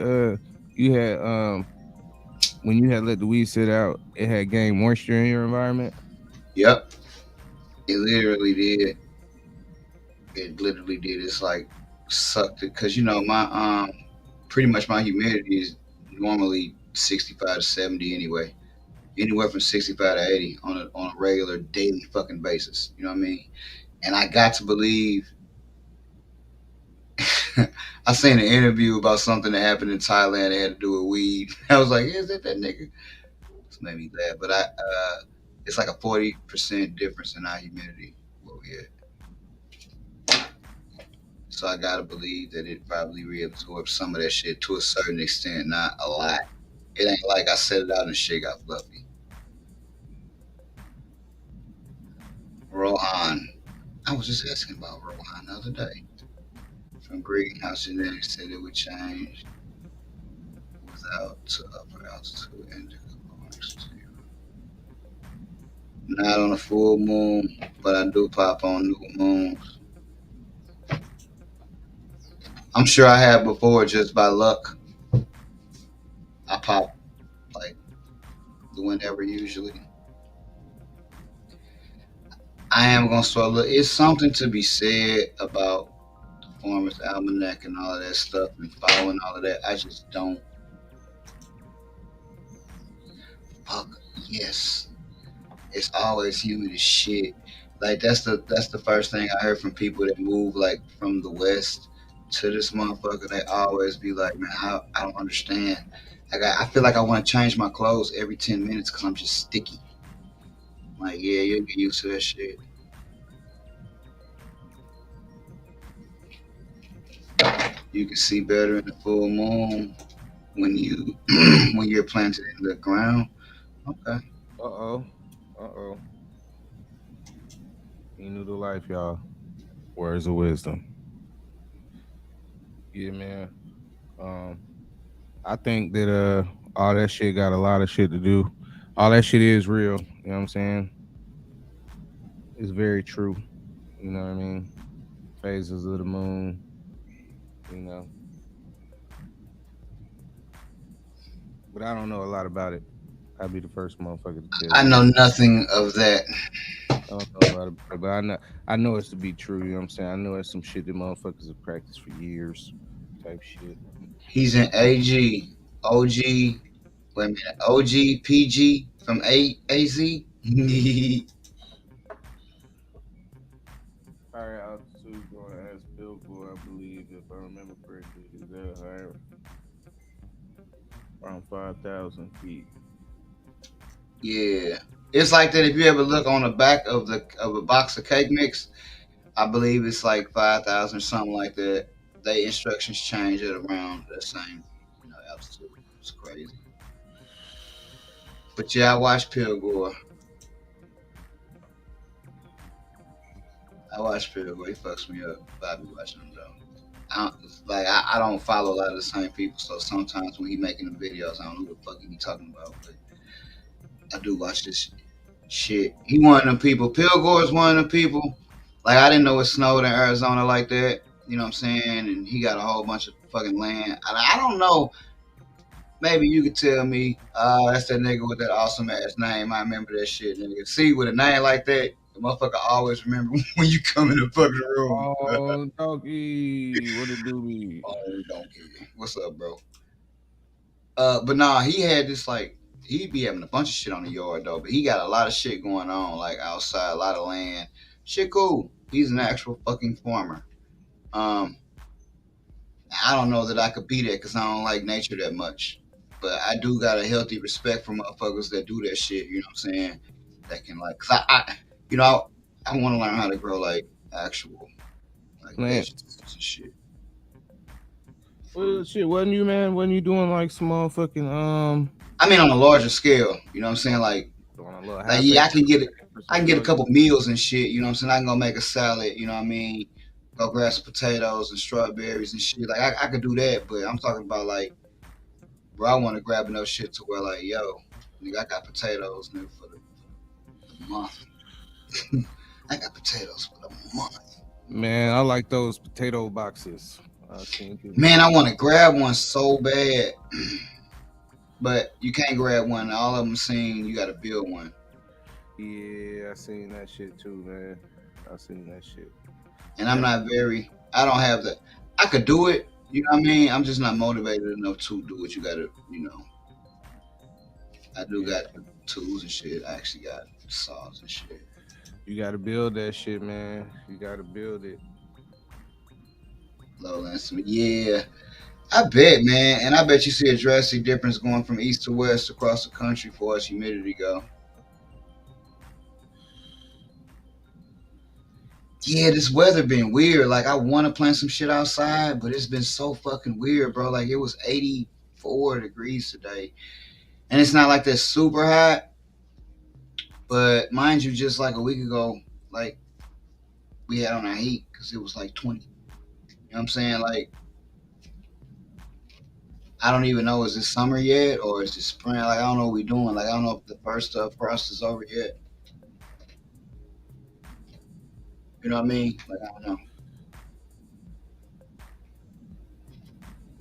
you had when you had let the weed sit out, it had gained moisture in your environment. Yep, it literally did. It literally did. It's like sucked it because my pretty much my humidity is normally 65 to 70 anyway. Anywhere from 65 to 80 on a regular daily fucking basis. You know what I mean? And I got to believe. I seen an interview about something that happened in Thailand that had to do with weed. I was like, is that nigga? This made me laugh. But it's like a 40% difference in our humidity where we at. So I gotta believe that it probably reabsorbed some of that shit to a certain extent, not a lot. It ain't like I set it out and shit got fluffy. Rohan. I was just asking about Rohan the other day. From greenhouse genetics said it would change without to upper altitude indica blowing. Not on a full moon, but I do pop on new moons. I'm sure I have before just by luck. I pop like whenever usually. I am gonna start look. It's something to be said about the Farmer's Almanac and all of that stuff and following all of that. I just don't. Fuck yes, it's always humid as shit. Like that's the first thing I heard from people that move like from the west to this motherfucker. They always be like, man, I don't understand. Like I feel like I want to change my clothes every 10 minutes because I'm just sticky. Like yeah, you'll get used to that shit. You can see better in the full moon when you when you're planted in the ground. Okay. Uh oh. Uh oh. You knew the life, y'all. Words of wisdom. Yeah, man. Um, I think that all that shit got a lot of shit to do. All that shit is real. You know what I'm saying? It's very true. You know what I mean? Phases of the moon. You know, but I don't know a lot about it. I'll be the first motherfucker to tell I you. know nothing of that. I don't know a lot about it, but I know it's to be true. You know what I'm saying? I know it's some shit that motherfuckers have practiced for years, type shit. He's an AG, OG. Wait a minute, OG, PG from AZ. right. Around 5,000 feet. Yeah, it's like that. If you ever look on the back of a box of cake mix, I believe it's like 5,000 something like that. They instructions change at around the same, altitude. It's crazy. But yeah, I watch Pilgor. I watch Pilgor. He fucks me up. But I be watching him though. I don't follow a lot of the same people, so sometimes when he making the videos, I don't know what the fuck he be talking about. But I do watch this shit. He one of them people. Pilgor is one of them people. Like I didn't know it snowed in Arizona like that. You know what I'm saying? And he got a whole bunch of fucking land. I don't know. Maybe you could tell me. That's that nigga with that awesome ass name. I remember that shit, nigga. See, with a name like that, the motherfucker always remember when you come in the fucking room. Oh, doggy, what it do be? Oh, don't get it. What's up, bro? But nah, he had this like he be having a bunch of shit on the yard though. But he got a lot of shit going on, like outside, a lot of land. Shit, cool. He's an actual fucking farmer. Um, I don't know that I could be that because I don't like nature that much. But I do got a healthy respect for motherfuckers that do that shit. You know what I'm saying? That can like, cause you know, I want to learn how to grow like actual like Plants. vegetables and shit. Well, Fruit. shit, wasn't you, man? Wasn't you doing like small fucking I mean, on a larger scale. You know what I'm saying? on a little Like half yeah, acre for I some can get a veggies? couple meals and shit. You know what I'm saying? I can go make a salad. You know what I mean? Go grab some potatoes and strawberries and shit. Like I could do that, but I'm talking about like, bro, I want to grab enough shit to where like, yo, nigga, I got potatoes, nigga, for the month. I got potatoes for the month. Man, I like those potato boxes. I seen people Man, I do. want to grab one so bad, but you can't grab one. All of them saying you got to build one, Yeah, I seen that shit too, man. I seen that shit. and I'm Yeah, not very. I don't have the. I could do it. You know what I mean? I'm just not motivated enough to do what you got to. I do yeah. got the tools and shit. I actually got saws and shit. You gotta build that shit, man. You gotta build it. Lowland cement. Yeah, I bet, man. And I bet you see a drastic difference going from east to west across the country for as humidity go. Yeah, this weather been weird. Like I want to plant some shit outside, but it's been so fucking weird, bro. Like it was 84 degrees today, and it's not like that's super hot. But mind you, just like a week ago, like we had on our heat because it was like 20. You know what I'm saying? Like I don't even know is it summer yet or is it spring? Like I don't know what we doing. Like I don't know if the first frost is over yet. You know what I mean? Like I don't know.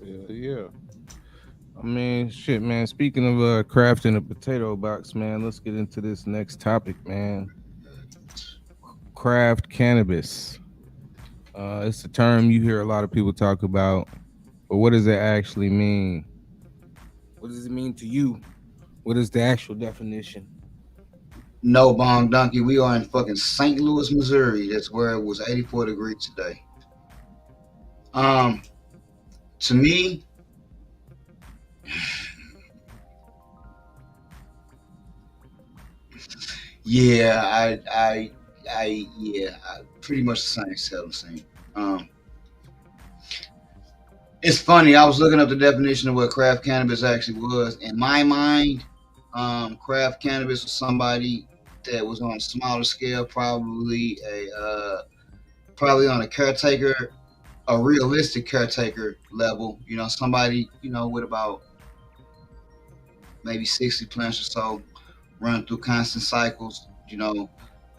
Yeah, yeah. I mean, shit, man. Speaking of crafting a potato box, man, let's get into this next topic, man. Craft cannabis. It's a term you hear a lot of people talk about, but what does it actually mean? What does it mean to you? What is the actual definition? No bong donkey. We are in fucking St. Louis, Missouri. That's where it was 84 degrees today. Um, to me, yeah, yeah, pretty much the same settling scene. Um, it's funny. I was looking up the definition of what craft cannabis actually was. In my mind, craft cannabis was somebody that was on a smaller scale, probably on a caretaker, a realistic caretaker level. You know, somebody with about maybe 60 plants or so, run through constant cycles.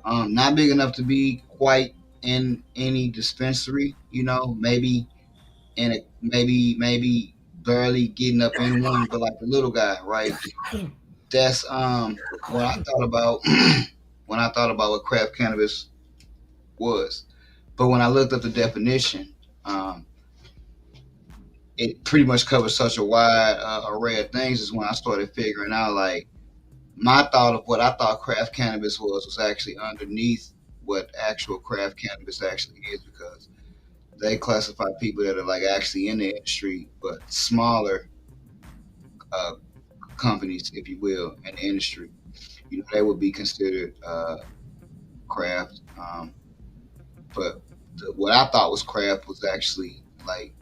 Not big enough to be quite in any dispensary. Maybe maybe barely getting up in one, but like the little guy, right? That's what I thought about when I thought about what craft cannabis was. But when I looked up the definition, um, it pretty much covers such a wide array of things. Is when I started figuring out like my thought of what I thought craft cannabis was actually underneath what actual craft cannabis actually is because they classify people that are like actually in the industry, but smaller uh, companies, if you will, in the industry. They would be considered craft. But what I thought was craft was actually like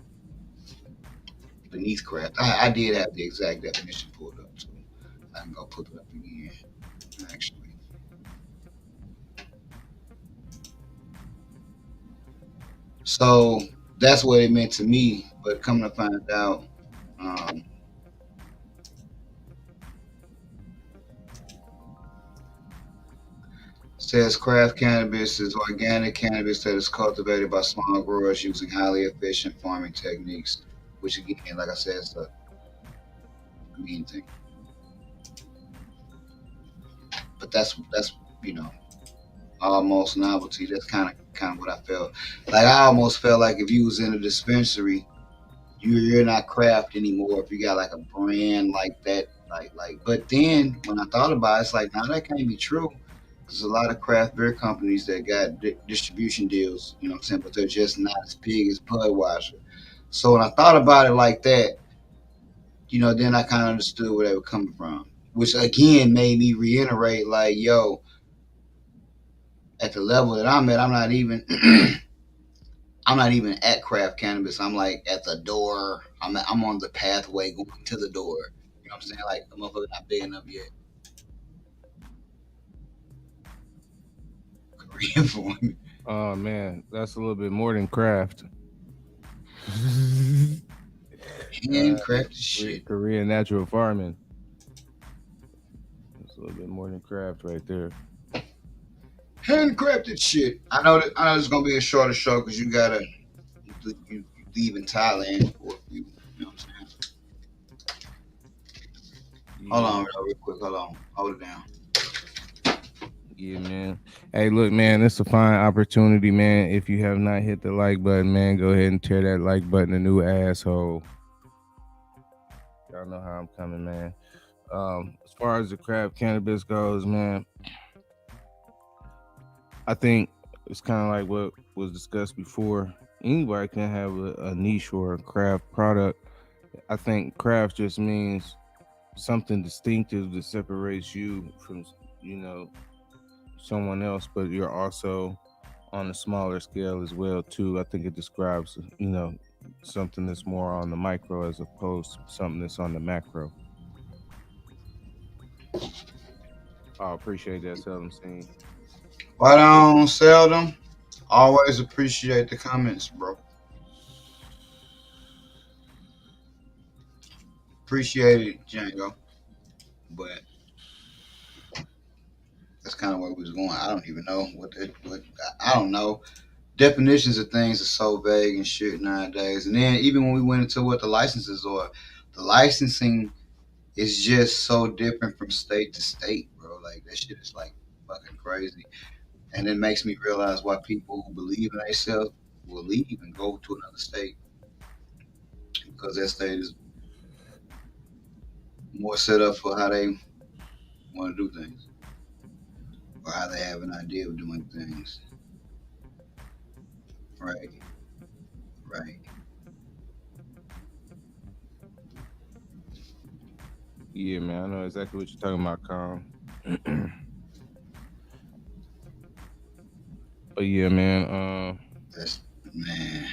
beneath craft. I did have the exact definition pulled up too. I can go put it up again. Actually, so that's what it meant to me. But coming to find out, um, says craft cannabis is organic cannabis that is cultivated by small growers using highly efficient farming techniques. Which again, like I said, is the main thing. But that's you know almost novelty. That's kind of what I felt. Like I almost felt like if you was in a dispensary, you're not craft anymore. If you got like a brand like that, like. But then when I thought about it, it's like now that can't be true. There's a lot of craft beer companies that got distribution deals. You know what I'm saying? But they're just not as big as Budweiser. So when I thought about it like that, then I kind of understood where they were coming from. Which again made me reiterate, like, yo, at the level that I'm at, I'm not even I'm not even at craft cannabis. I'm like at the door. I'm on the pathway going to the door. You know what I'm saying? Like the motherfucker not big enough yet. Korean for me. Oh man, that's a little bit more than craft. Handcrafted shit. Korean natural farming. It's a little bit more than craft right there. Handcrafted shit. I know it's gonna be a shorter show because you leave in Thailand for a few. You know what I'm saying? Hold Yeah, on, real quick. Hold on. Hold it down. yeah, man. Hey, look, man, it's a fine opportunity, man. If you have not hit the like button, man, go ahead and tear that like button a new asshole. Y'all know how I'm coming, man. As far as the craft cannabis goes, man, I think it's kind of like what was discussed before. Anybody can have a niche or a craft product. I think craft just means something distinctive that separates you from, you know, someone else, but you're also on a smaller scale as well too. I think it describes, something that's more on the micro as opposed to something that's on the macro. I appreciate that, Seldom Scene. Right on, seldom. Always appreciate the comments, bro. Appreciate it, Django. But that's kind of where we was going. I don't even know what I don't know. Definitions of things are so vague and shit nowadays. And then even when we went into what the licenses are, the licensing is just so different from state to state, bro. Like that shit is like fucking crazy. And it makes me realize why people who believe in themselves will leave and go to another state because that state is more set up for how they want to do things or how they have an idea of doing things. Right, right. Yeah, man, I know exactly what you're talking about, Con. But yeah, man, That's man.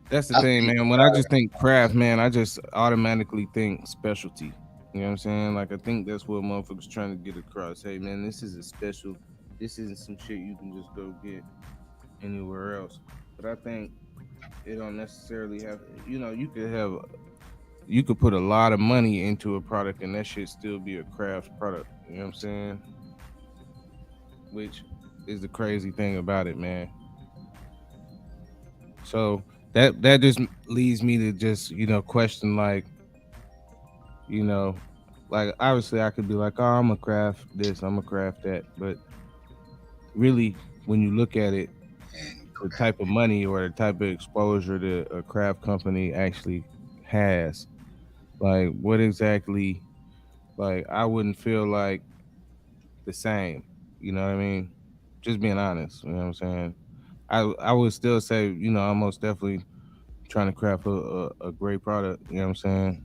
that's the I thing, think man. When I just think craft, man, I just automatically think specialty. You know what I'm saying? Like I think that's what motherfuckers trying to get across. Hey, man, this is a special. This isn't some shit you can just go get anywhere else. But I think it don't necessarily have. You could put a lot of money into a product and that shit still be a craft product. You know what I'm saying? Which is the crazy thing about it, man. So that just leads me to just question you know like obviously I could be like, oh, I'm a craft this, I'm a craft that, but really when you look at it, and the type of money or the type of exposure that a craft company actually has, like what exactly, like I wouldn't feel like the same. You know what I mean? Just being honest. You know what I'm saying? I would still say, I'm most definitely trying to craft a great product. You know what I'm saying?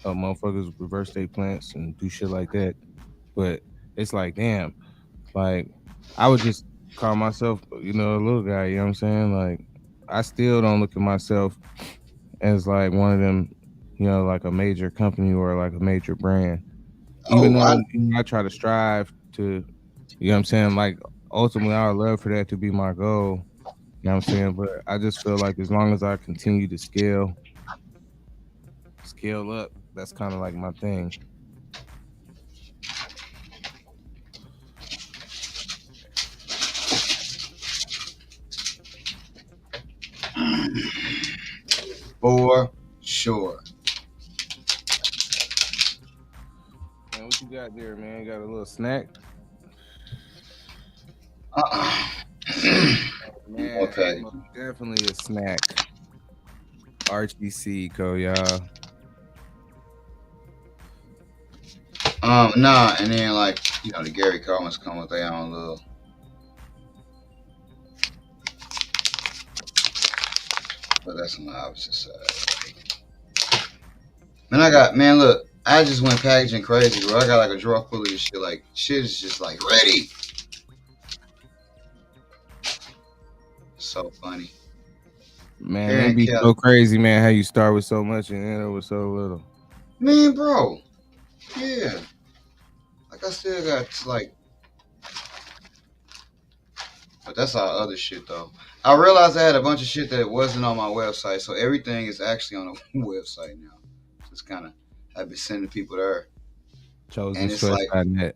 Motherfuckers reverse their plants and do shit like that. But it's like, damn, like I would just call myself, a little guy. You know what I'm saying? Like I still don't look at myself as like one of them, like a major company or like a major brand. Even Oh, though I try to strive to, you know what I'm saying? Like ultimately, I would love for that to be my goal. You know what I'm saying? But I just feel like as long as I continue to scale up, that's kind of like my thing. for sure. Man, what you got there, man? You got a little snack? Uh-uh. More Man, hey, packaging. definitely a snack. RTC, y'all. Nah, and then like the Gary Coleman's come with their own little, but that's on the opposite side. Man, look, I just went packaging crazy, bro. I got like a drawer full of this shit. Like shit is just like ready. So funny. Man, Here it in be Cali, so crazy, man, how you start with so much and end up with so little. man, bro. Yeah, like I still got like, but that's all other shit though. I realized I had a bunch of shit that wasn't on my website, so everything is actually on the website now. Just kind of, I've been sending people there, and it's like Chosenschoice.net.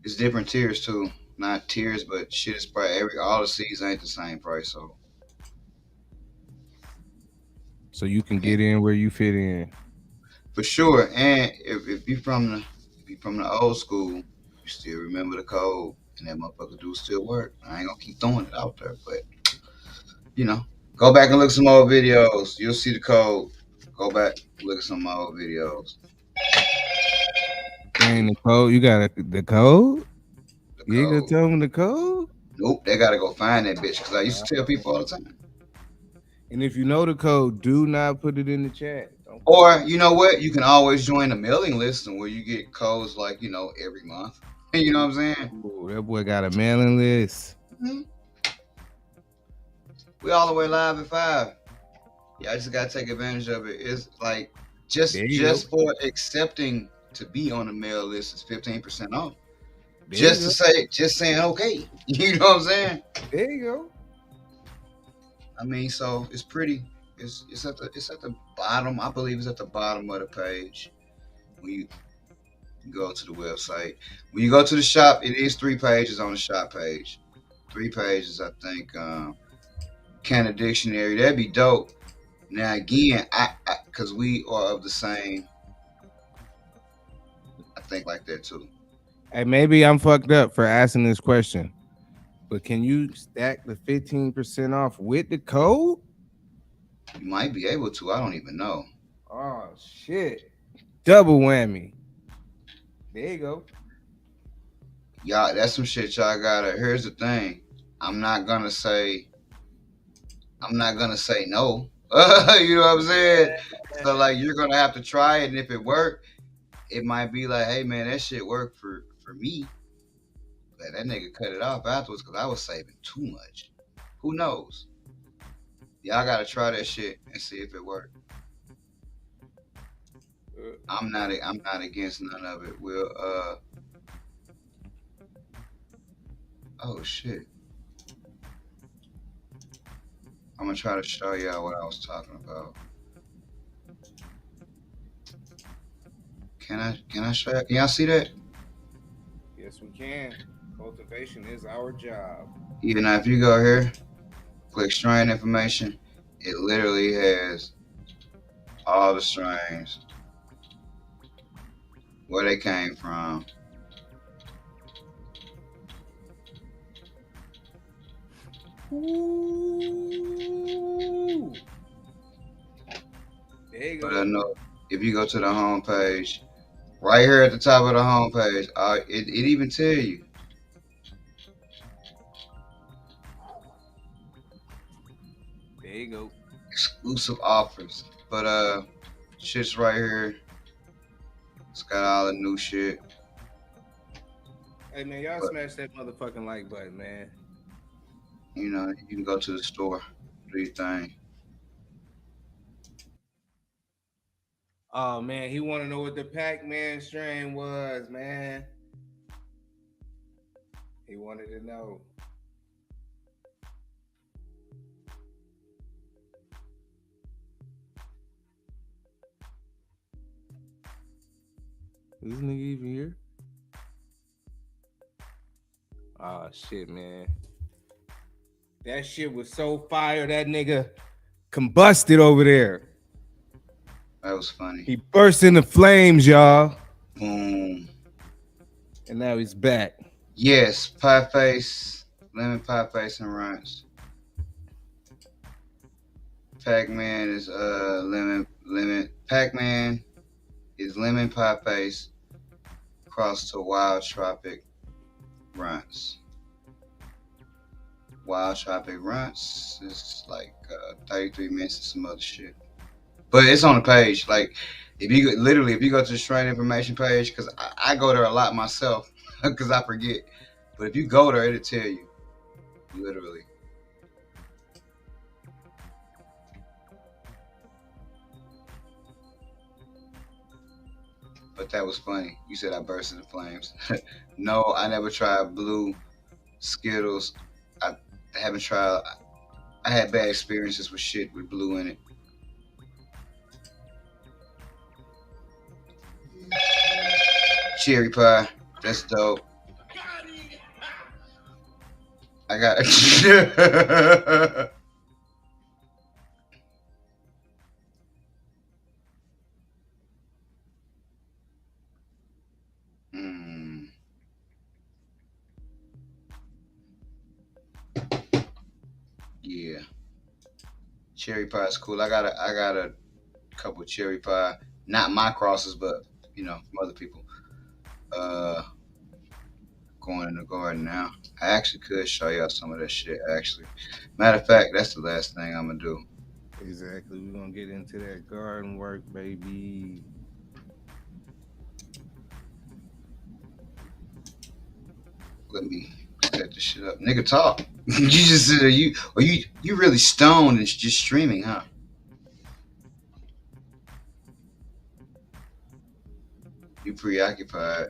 it's different tiers too. Not tiers, but shit is probably all the seeds ain't the same price. So So you can yeah, get in where you fit in. for sure. And if you from the old school, you still remember the code, and that motherfucker do still work. I ain't gonna keep throwing it out there, but you know, go back and look at some old videos. You'll see the code. Go back, look at some old videos. Dang, the code. You got the code? The You ain't gonna code. tell them the code? Nope, they gotta go find that bitch because I used to tell people all the time. And if you know the code, do not put it in the chat. Don't put it in Or the you know what? You can always join the mailing list and where you get codes like every month. You know what I'm saying? Ooh, that boy got a mailing list. Mhm. We all the way live at 5. Yeah, I just gotta take advantage of it. It's like There just you go. just for accepting to be on the mail list is 15% off. There you Just to go. say, just saying okay. You know what I'm saying? There you go. I mean, so it's pretty. It's at the bottom. I believe it's at the bottom of the page when you go to the website. When you go to the shop, it is 3 pages on the shop page. 3 pages, I think. Can a dictionary? That'd be dope. Now again, I because we are of the same. I think like that too. Hey, maybe I'm fucked up for asking this question, but can you stack the 15% off with the code? You might be able to. I don't even know. Oh shit. Double whammy. There you go. Y'all, that's some shit y'all gotta. Here's the thing. I'm not gonna say. I'm not gonna say no. You know what I'm saying? So like, you're gonna have to try it, and if it worked, it might be like, hey man, that shit worked for me. But that nigga cut it off afterwards because I was saving too much. Who knows? Y'all gotta try that shit and see if it worked. I'm not against none of it. We'll oh shit. I'm gonna try to show y'all what I was talking about. Can I show y'all? Can y'all see that? Yes, we can. Cultivation is our job. Even now if you go here, click strain information, it literally has all the strains, where they came from. Ooh. There you But I go. know if you go to the home page, right here at the top of the home page, it even tell you you go. Exclusive offers. But shit's right here. It's got all the new shit. Hey man, y'all But smash that motherfucking like button, man. you know, you can go to the store, do your thing. Oh man, he want to know what the Pac-Man strain was, man. He wanted to know. Is this nigga even here? Oh shit, man. That shit was so fire. That nigga combusted over there. That was funny. He burst into flames, y'all. Boom. And now he's back. Yes, pie face, lemon pie face and ranch. Pac-Man is lemon. Pac-Man is lemon pie face crossed to wild tropic runts. Wild tropic runts is like 33 minutes and some other shit. But it's on the page. Like if you go to the strain information page, because I go there a lot myself because I forget. But if you go there, it'll tell you literally. But that was funny. You said I burst into flames. No, I never tried blue Skittles. I haven't tried. I had bad experiences with shit with blue in it. Cherry pie. That's dope. I got. mm, yeah. Cherry pie is cool. I got a couple cherry pie. Not my crosses, but from other people. Uh, Going in the garden now. I actually could show y'all some of that shit. Actually, matter of fact, that's the last thing I'm gonna do. Exactly. We're gonna get into that garden work, baby. Let me set this shit up, nigga. Talk. You just said you really stoned and just streaming, huh? You preoccupied.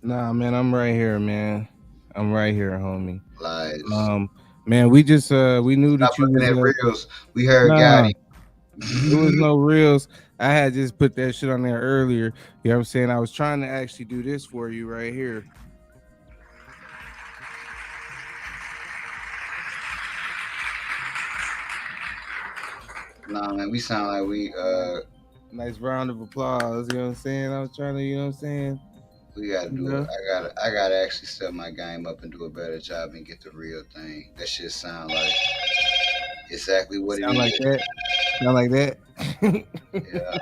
Nah, man, I'm right here, man. I'm right here, homie. Lies. Man, we just we knew Stop that you looking was at reels. We heard nah. Gotti. It was no reels. I had just put that shit on there earlier. You know what I'm saying? I was trying to actually do this for you right here. Nah, man, we sound like we Nice round of applause. You know what I'm saying? I was trying to, you know what I'm saying? we gotta do Yeah. it. I gotta actually step my game up and do a better job and get the real thing. That shit sound like exactly what Sound it like is. that. Sound like that. Yeah.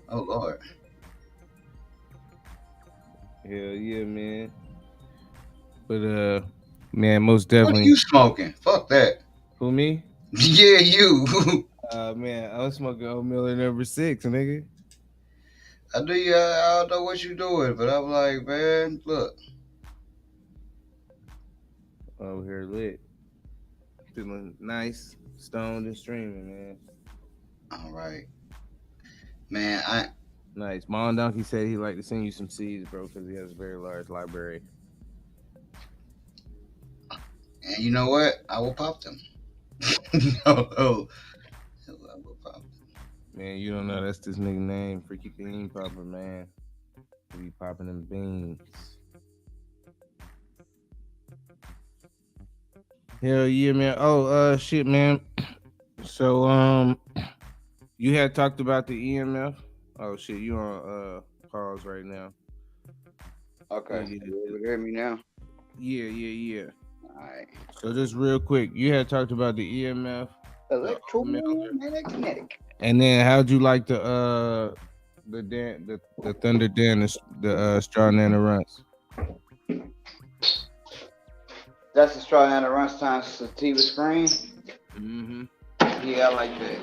Oh Lord. Hell yeah, man. But man, most What are definitely. you smoking? Fuck that. Who me? Yeah, you. Man, I was smoking Old Miller #6, nigga. I do. I don't know what you doing, but I'm like, man, look. Over here lit. Feeling nice, stoned and streaming, man. All right, man. Nice. Mon Donkey said he'd like to send you some seeds, bro, because he has a very large library. And you know what? I will pop them. No, I will pop them. Man, you don't know that's this nigga name, Freaky Bean Popper, man. He be popping them beans. Hell yeah, man. Oh, shit, man. So, you had talked about the EMF. Oh shit, you on pause right now. Okay, Yeah, you able to hear me now? yeah. All right. So just real quick, you had talked about the EMF, Electromagnetic. and then how'd you like the Thunder Dan, the straw nano runs? That's the straw and the Runstein sativa screen. Mm-hmm. Yeah, I like that.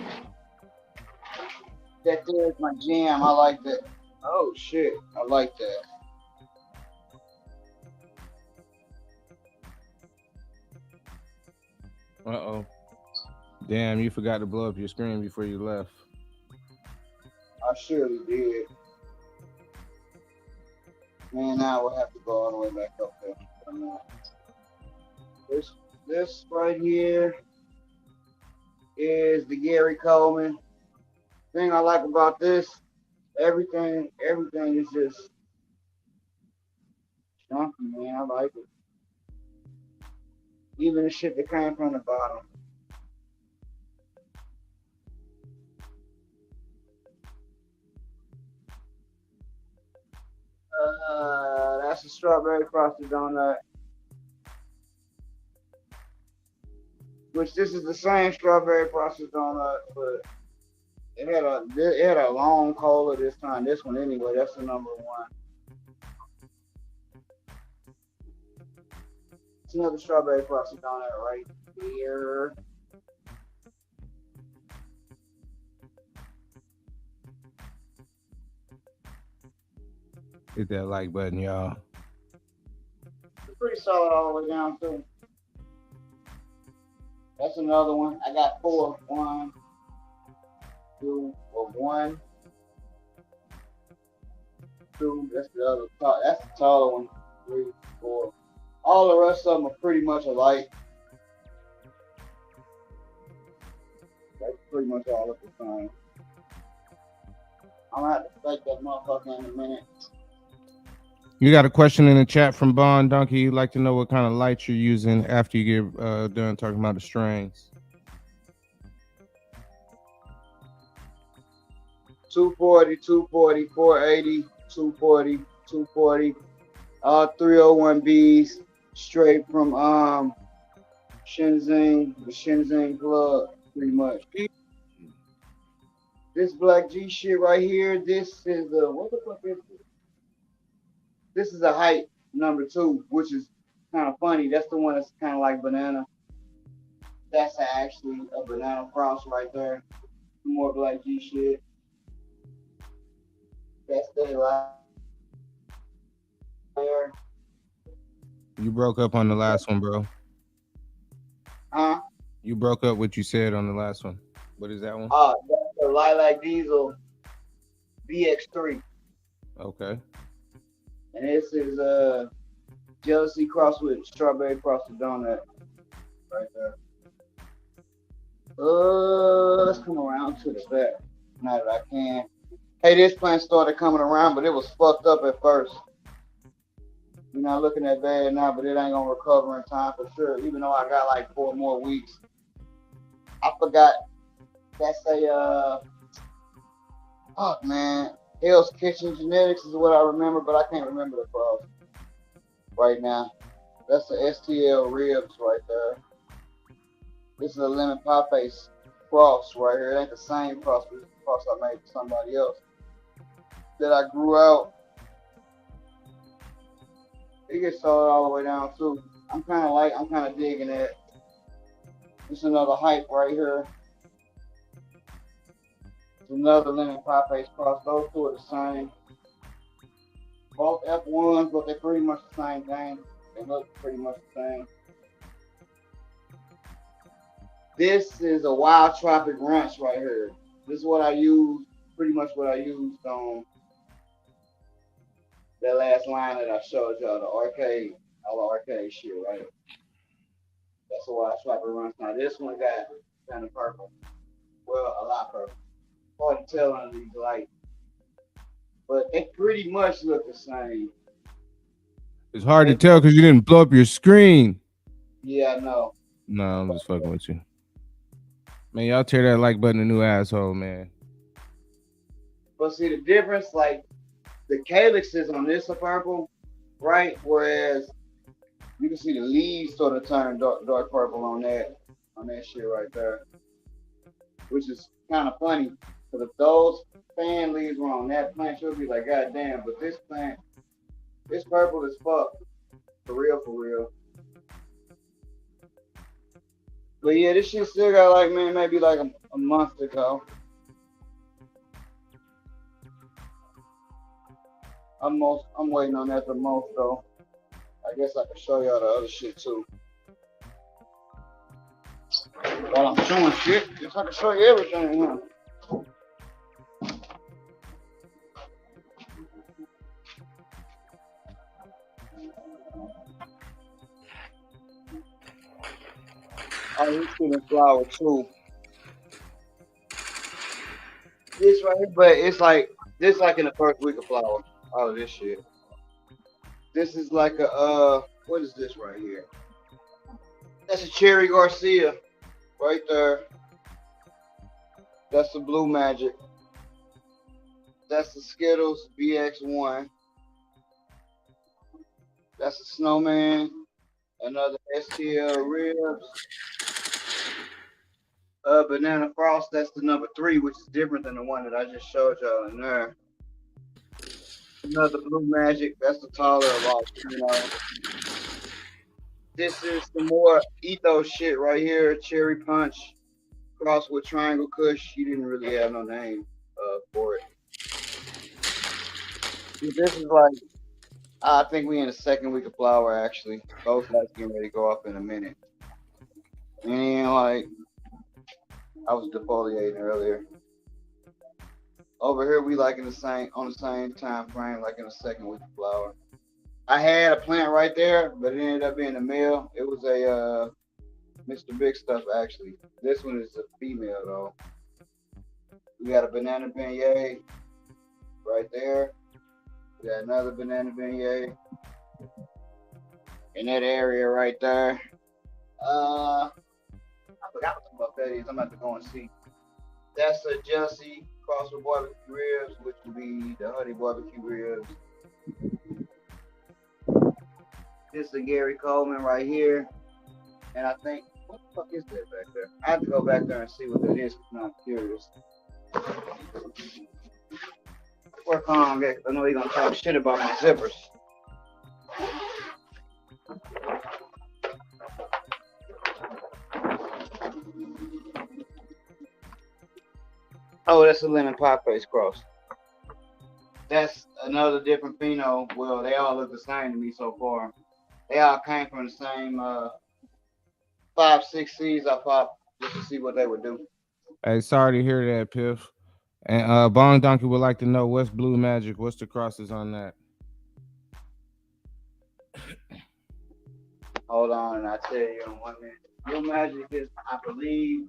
That there is my jam. I like that. Oh shit, I like that. Uh-oh. Damn, you forgot to blow up your screen before you left. I surely did. Man, now we'll have to go all the way back up there. This right here is the Gary Coleman. Thing I like about this, everything is just chunky, man. I like it. Even the shit that came from the bottom. That's a strawberry frosted donut. Which this is the same strawberry frosted donut, but it had a long cola this time. This one anyway. That's the number one. It's another strawberry frosted donut right here. Hit that like button, y'all. It's pretty solid all the way down too. That's another one. I got four. One, two, or one, two. That's the other. That's the taller one. 3, 4. All the rest of them are pretty much alike. That's pretty much all of the same. I'm gonna have to fake that motherfucker in a minute. You got a question in the chat from Bond Donkey. You'd like to know what kind of lights you're using after you get done talking about the strains. 240, 240, 480, 240, 240. All 301Bs straight from Shenzhen, the Shenzhen plug, pretty much. This Black G shit right here, this is what the fuck is this? This is a height number 2, which is kind of funny. That's the one that's kind of like banana. That's actually a banana cross right there. More Black G shit. That's the right there. You broke up on the last one, bro. Huh? You broke up what you said on the last one. What is that one? That's the Lilac Diesel VX3. Okay. And this is Jealousy cross with strawberry frosted donut. Right there. Let's come around to the back. Now that I can. Hey, this plant started coming around, but it was fucked up at first. You're not looking that bad now, but it ain't gonna recover in time for sure. Even though I got like 4 more weeks. I forgot. That's a fuck man. Hell's Kitchen Genetics is what I remember, but I can't remember the cross right now. That's the STL ribs right there. This is a lemon pie face cross right here. It ain't the same cross, but it's the cross I made for somebody else that I grew out. It gets solid all the way down too. I'm kind of digging it. This is another hype right here. It's another lemon pie face cross. Those two are the same. Both F1s, but they're pretty much the same thing. They look pretty much the same. This is a Wild Tropic Ranch right here. This is what I use, pretty much what I used on that last line that I showed y'all, the arcade, all the arcade shit, right? That's a Wild Tropic Ranch. Now this one got kind of purple. Well, a lot purple. Hard to tell under these lights. But they pretty much look the same. It's hard to tell because you didn't blow up your screen. Yeah, I know. No, I'm just fucking with you. Man, y'all tear that like button a new asshole, man. But see the difference, like the calyxes on this are purple, right? Whereas you can see the leaves sort of turn dark purple on that shit right there. Which is kind of funny. Because if those fan leaves were on that plant, you'll be like, God damn, but this plant, it's purple as fuck. For real, for real. But yeah, this shit still got like man, maybe like a month to go. I'm waiting on that the most though. I guess I can show y'all the other shit too. While I'm showing shit, guess I can show you everything. Huh? Oh, this shit in flower too. This right here, but it's like this like in the first week of flower. Oh, this shit. This is like a what is this right here? That's a Cherry Garcia right there. That's the Blue Magic. That's the Skittles BX1. That's the Snowman. Another STL Ribs. Banana Frost. That's the number 3, which is different than the one that I just showed y'all in there. Another Blue Magic. That's the taller of all. This is some more ethos shit right here. Cherry Punch crossed with Triangle Kush. He didn't really have no name for it. This is like I think we in the second week of flower actually. Both lights getting ready to go up in a minute. And like I was defoliating earlier. Over here we like in the same on the same time frame, like in the second week of flower. I had a plant right there, but it ended up being a male. It was a Mr. Big Stuff actually. This one is a female though. We got a banana beignet right there. We got another banana beignet in that area right there. I forgot what the fuck that is. I'm about to go and see. That's a Jussie cross with barbecue ribs, which would be the honey barbecue ribs. This is a Gary Coleman right here. And I think, what the fuck is that back there? I have to go back there and see what that is because I'm curious. Work on, I know you're going to talk shit about my zippers. Oh, that's a lemon pie face cross. That's another different pheno. Well, they all look the same to me so far. They all came from the same 5-6 seeds I popped just to see what they would do. Hey, sorry to hear that, Piff. And Bone Donkey would like to know what's Blue Magic. What's the crosses on that? Hold on, and I'll tell you in 1 minute. Blue Magic is, I believe,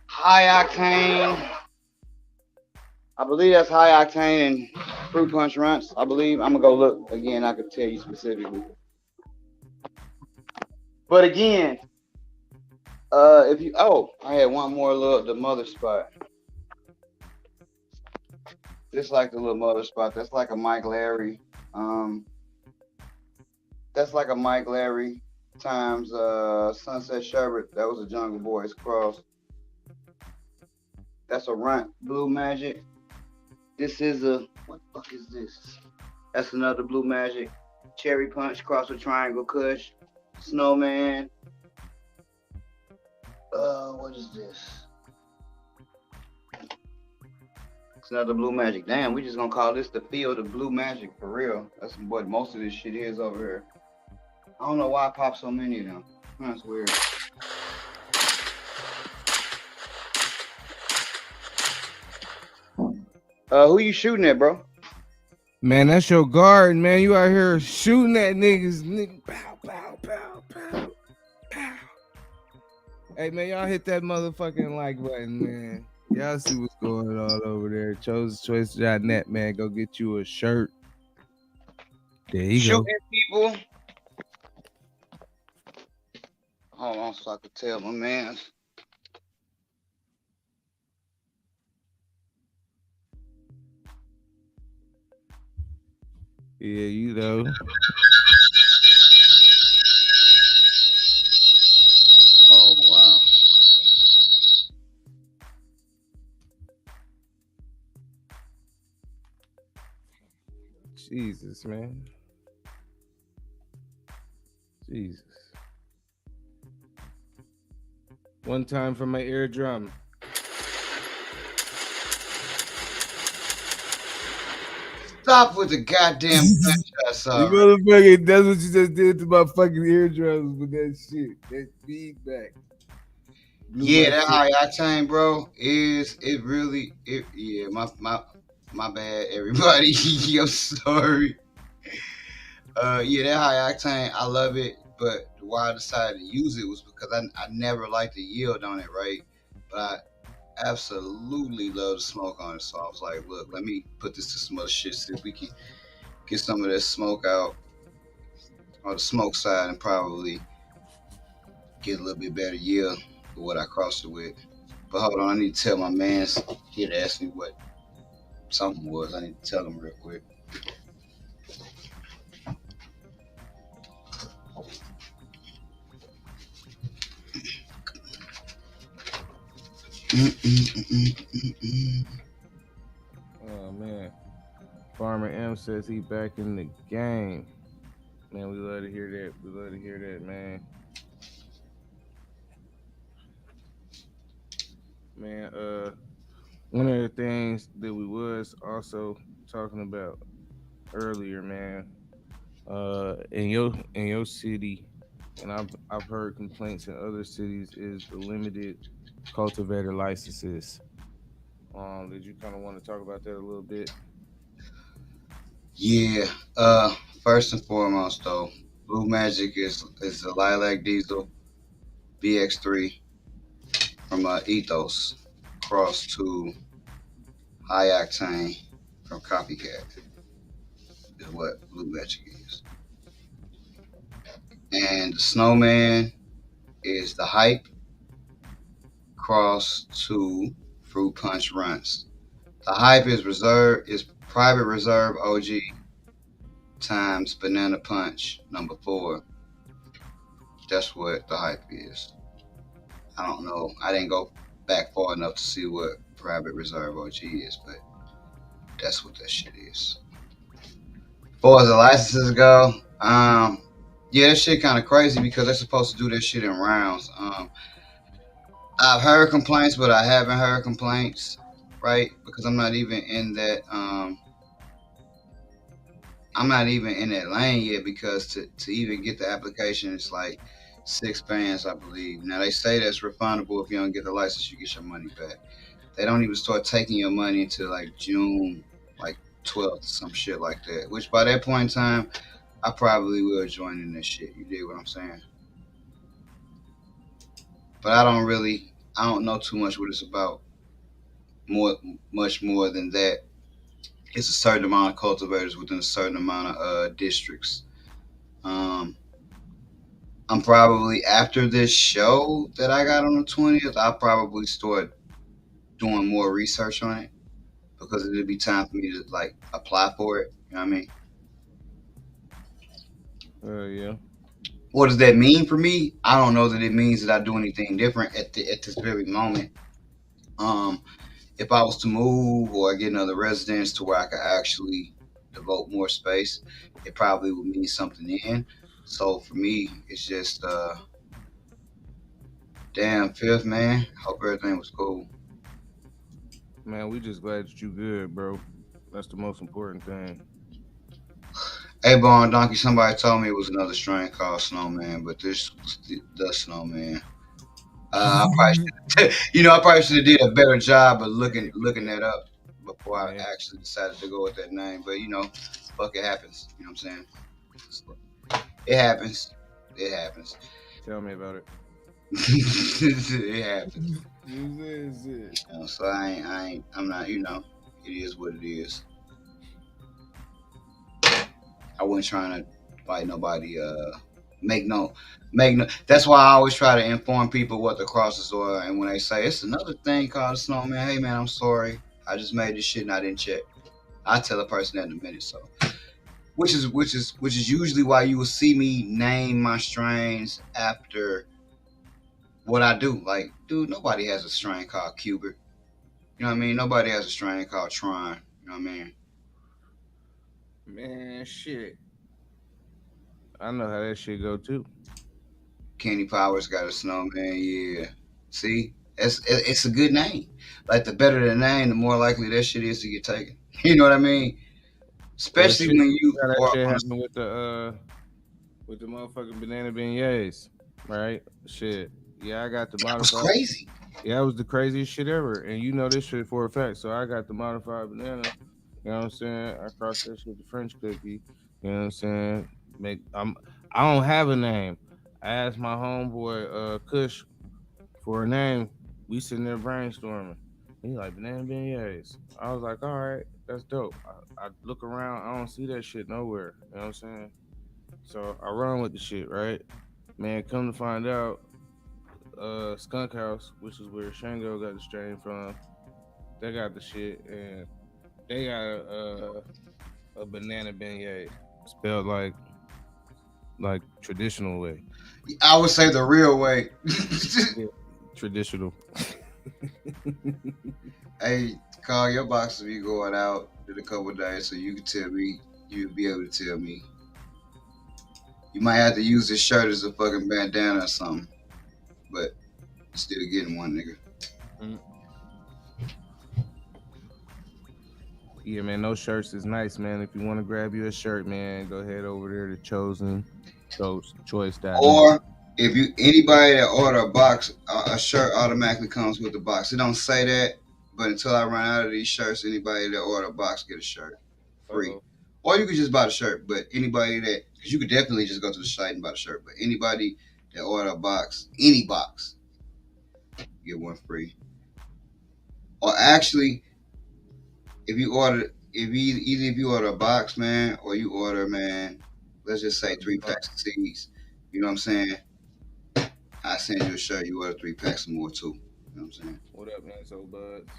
high octane. I believe that's high octane and fruit punch runts. I believe. I'm gonna go look again. I could tell you specifically. But again, if you I had one more look, the mother spot. This like the little mother spot. That's like a Mike Larry. That's like a Mike Larry times Sunset Sherbet. That was a Jungle Boys cross. That's a runt Blue Magic. This is a what the fuck is this? That's another Blue Magic. Cherry Punch cross with Triangle Kush. Snowman. What is this? It's another Blue Magic. Damn, we just gonna call this the field of Blue Magic for real. That's what most of this shit is over here. I don't know why I popped so many of them. That's weird. Who you shooting at, bro? Man, that's your guard, man. You out here shooting at niggas. Pow, pow, pow, pow, pow. Hey, man, y'all hit that motherfucking like button, man. Y'all see what's going on over there. ChosenChoice.net, man. Go get you a shirt. There you Shooting go. people. Hold on so I can tell my man. Yeah, you know. Oh, wow. Jesus, man. Jesus. One time for my eardrum. Stop with the goddamn gunshots You already. motherfucker, that's what you just did to my fucking eardrums with that shit. That feedback blew Yeah, my that shit. high octane, bro, is it really? It yeah, my bad, everybody. I'm sorry. Yeah, that high octane, I love it. But why I decided to use it was because I never liked the yield on it, right? But I absolutely love the smoke on it. So I was like, look, let me put this to some other shit, see if we can get some of this smoke out on the smoke side and probably get a little bit better yield with what I crossed it with. But hold on, I need to tell my man. He had asked me what something was. I need to tell him real quick. Oh man. Farmer M says he back in the game. Man, we love to hear that. We love to hear that, man. Man, one of the things that we was also talking about earlier, man, in your city, and I've heard complaints in other cities is the limited cultivator licenses. Did you kind of want to talk about that a little bit? Yeah. First and foremost, though, Blue Magic is the Lilac Diesel BX3 from Ethos, crossed to High Octane from Copycat is what Blue Magic is. And the Snowman is the Hype crossed to Fruit Punch Runs. The Hype is Private Reserve OG times Banana Punch number 4. That's what the Hype is. I don't know. I didn't go back far enough to see what Private Reserve OG is, but that's what that shit is. As far as the licenses go, yeah, that shit kind of crazy because they're supposed to do this shit in rounds. I've heard complaints, but I haven't heard complaints, right? Because I'm not even in that. I'm not even in that lane yet because to even get the application, it's like 6 bands, I believe. Now they say that's refundable if you don't get the license, you get your money back. They don't even start taking your money until like June, like 12th, some shit like that. Which by that point in time, I probably will join in this shit. You dig what I'm saying? But I don't know too much what it's about. More, much more than that. It's a certain amount of cultivators within a certain amount of districts. Um, I'm probably after this show that I got on the 20th. I'll probably start doing more research on it because it'll be time for me to like apply for it. You know what I mean? Yeah. What does that mean for me? I don't know that it means that I do anything different at this very moment. Um, if I was to move or get another residence to where I could actually devote more space, it probably would mean something in. So for me, it's just damn fifth man. Hope everything was cool. Man, we just glad that you good, bro. That's the most important thing. Hey, Bon Donkey, somebody told me it was another strain called Snowman, but this was the Snowman. I probably I probably should have did a better job of looking that up before I Man, actually decided to go with that name. But fuck, it happens. You know what I'm saying? So, it happens. It happens. tell me about it. It happens. Shit. So I'm not. It is what it is. I wasn't trying to fight nobody. Make no, make no. That's why I always try to inform people what the crosses are. And when they say it's another thing called a snowman, hey man, I'm sorry. I just made this shit and I didn't check. I tell a person that in a minute. So, which is usually why you will see me name my strains after what I do. Like, dude, nobody has a strain called Cubert. You know what I mean? Nobody has a strain called Tron. You know what I mean? Man, shit. I know how that shit go too. Kenny Powers got a snowman, yeah. See, it's a good name. Like the better the name, the more likely that shit is to get taken. You know what I mean? Well, Especially shit, when you you saw that are shit on happen with the motherfucking banana beignets, right? Shit. Yeah, I got the that was modified. crazy. Yeah, it was the craziest shit ever. And you know this shit for a fact. So I got the modified banana. You know what I'm saying? I crossed that shit with the French cookie. You know what I'm saying? I don't have a name. I asked my homeboy Kush for a name. We sitting there brainstorming. He like banana beignets. I was like, all right, that's dope. I look around, I don't see that shit nowhere. You know what I'm saying? So I run with the shit, right? Man, come to find out, Skunk House, which is where Shango got the strain from, they got the shit, and they got a banana beignet spelled like traditional way. I would say the real way. Yeah, traditional. Hey, call your boxes be going out in a couple of days, so you can tell me. You'll be able to tell me. You might have to use this shirt as a fucking bandana or something, but you still getting one, nigga. Mm. Yeah, man, those shirts is nice, man. If you want to grab you a shirt, man, go ahead over there to choice.net. Or if you anybody that order a box, a shirt automatically comes with the box. It don't say that, but until I run out of these shirts, anybody that order a box get a shirt free. Uh-oh. Or you could just buy the shirt, but anybody that because you could definitely just go to the site and buy the shirt. But anybody that order a box, any box, get one free. Or actually, if you order, if you either if you order a box, man, or you order, man, let's just say 3 packs of CDs. You know what I'm saying? I send you a shirt, you order 3 packs or more too. You know what I'm saying? What up, man? So buds.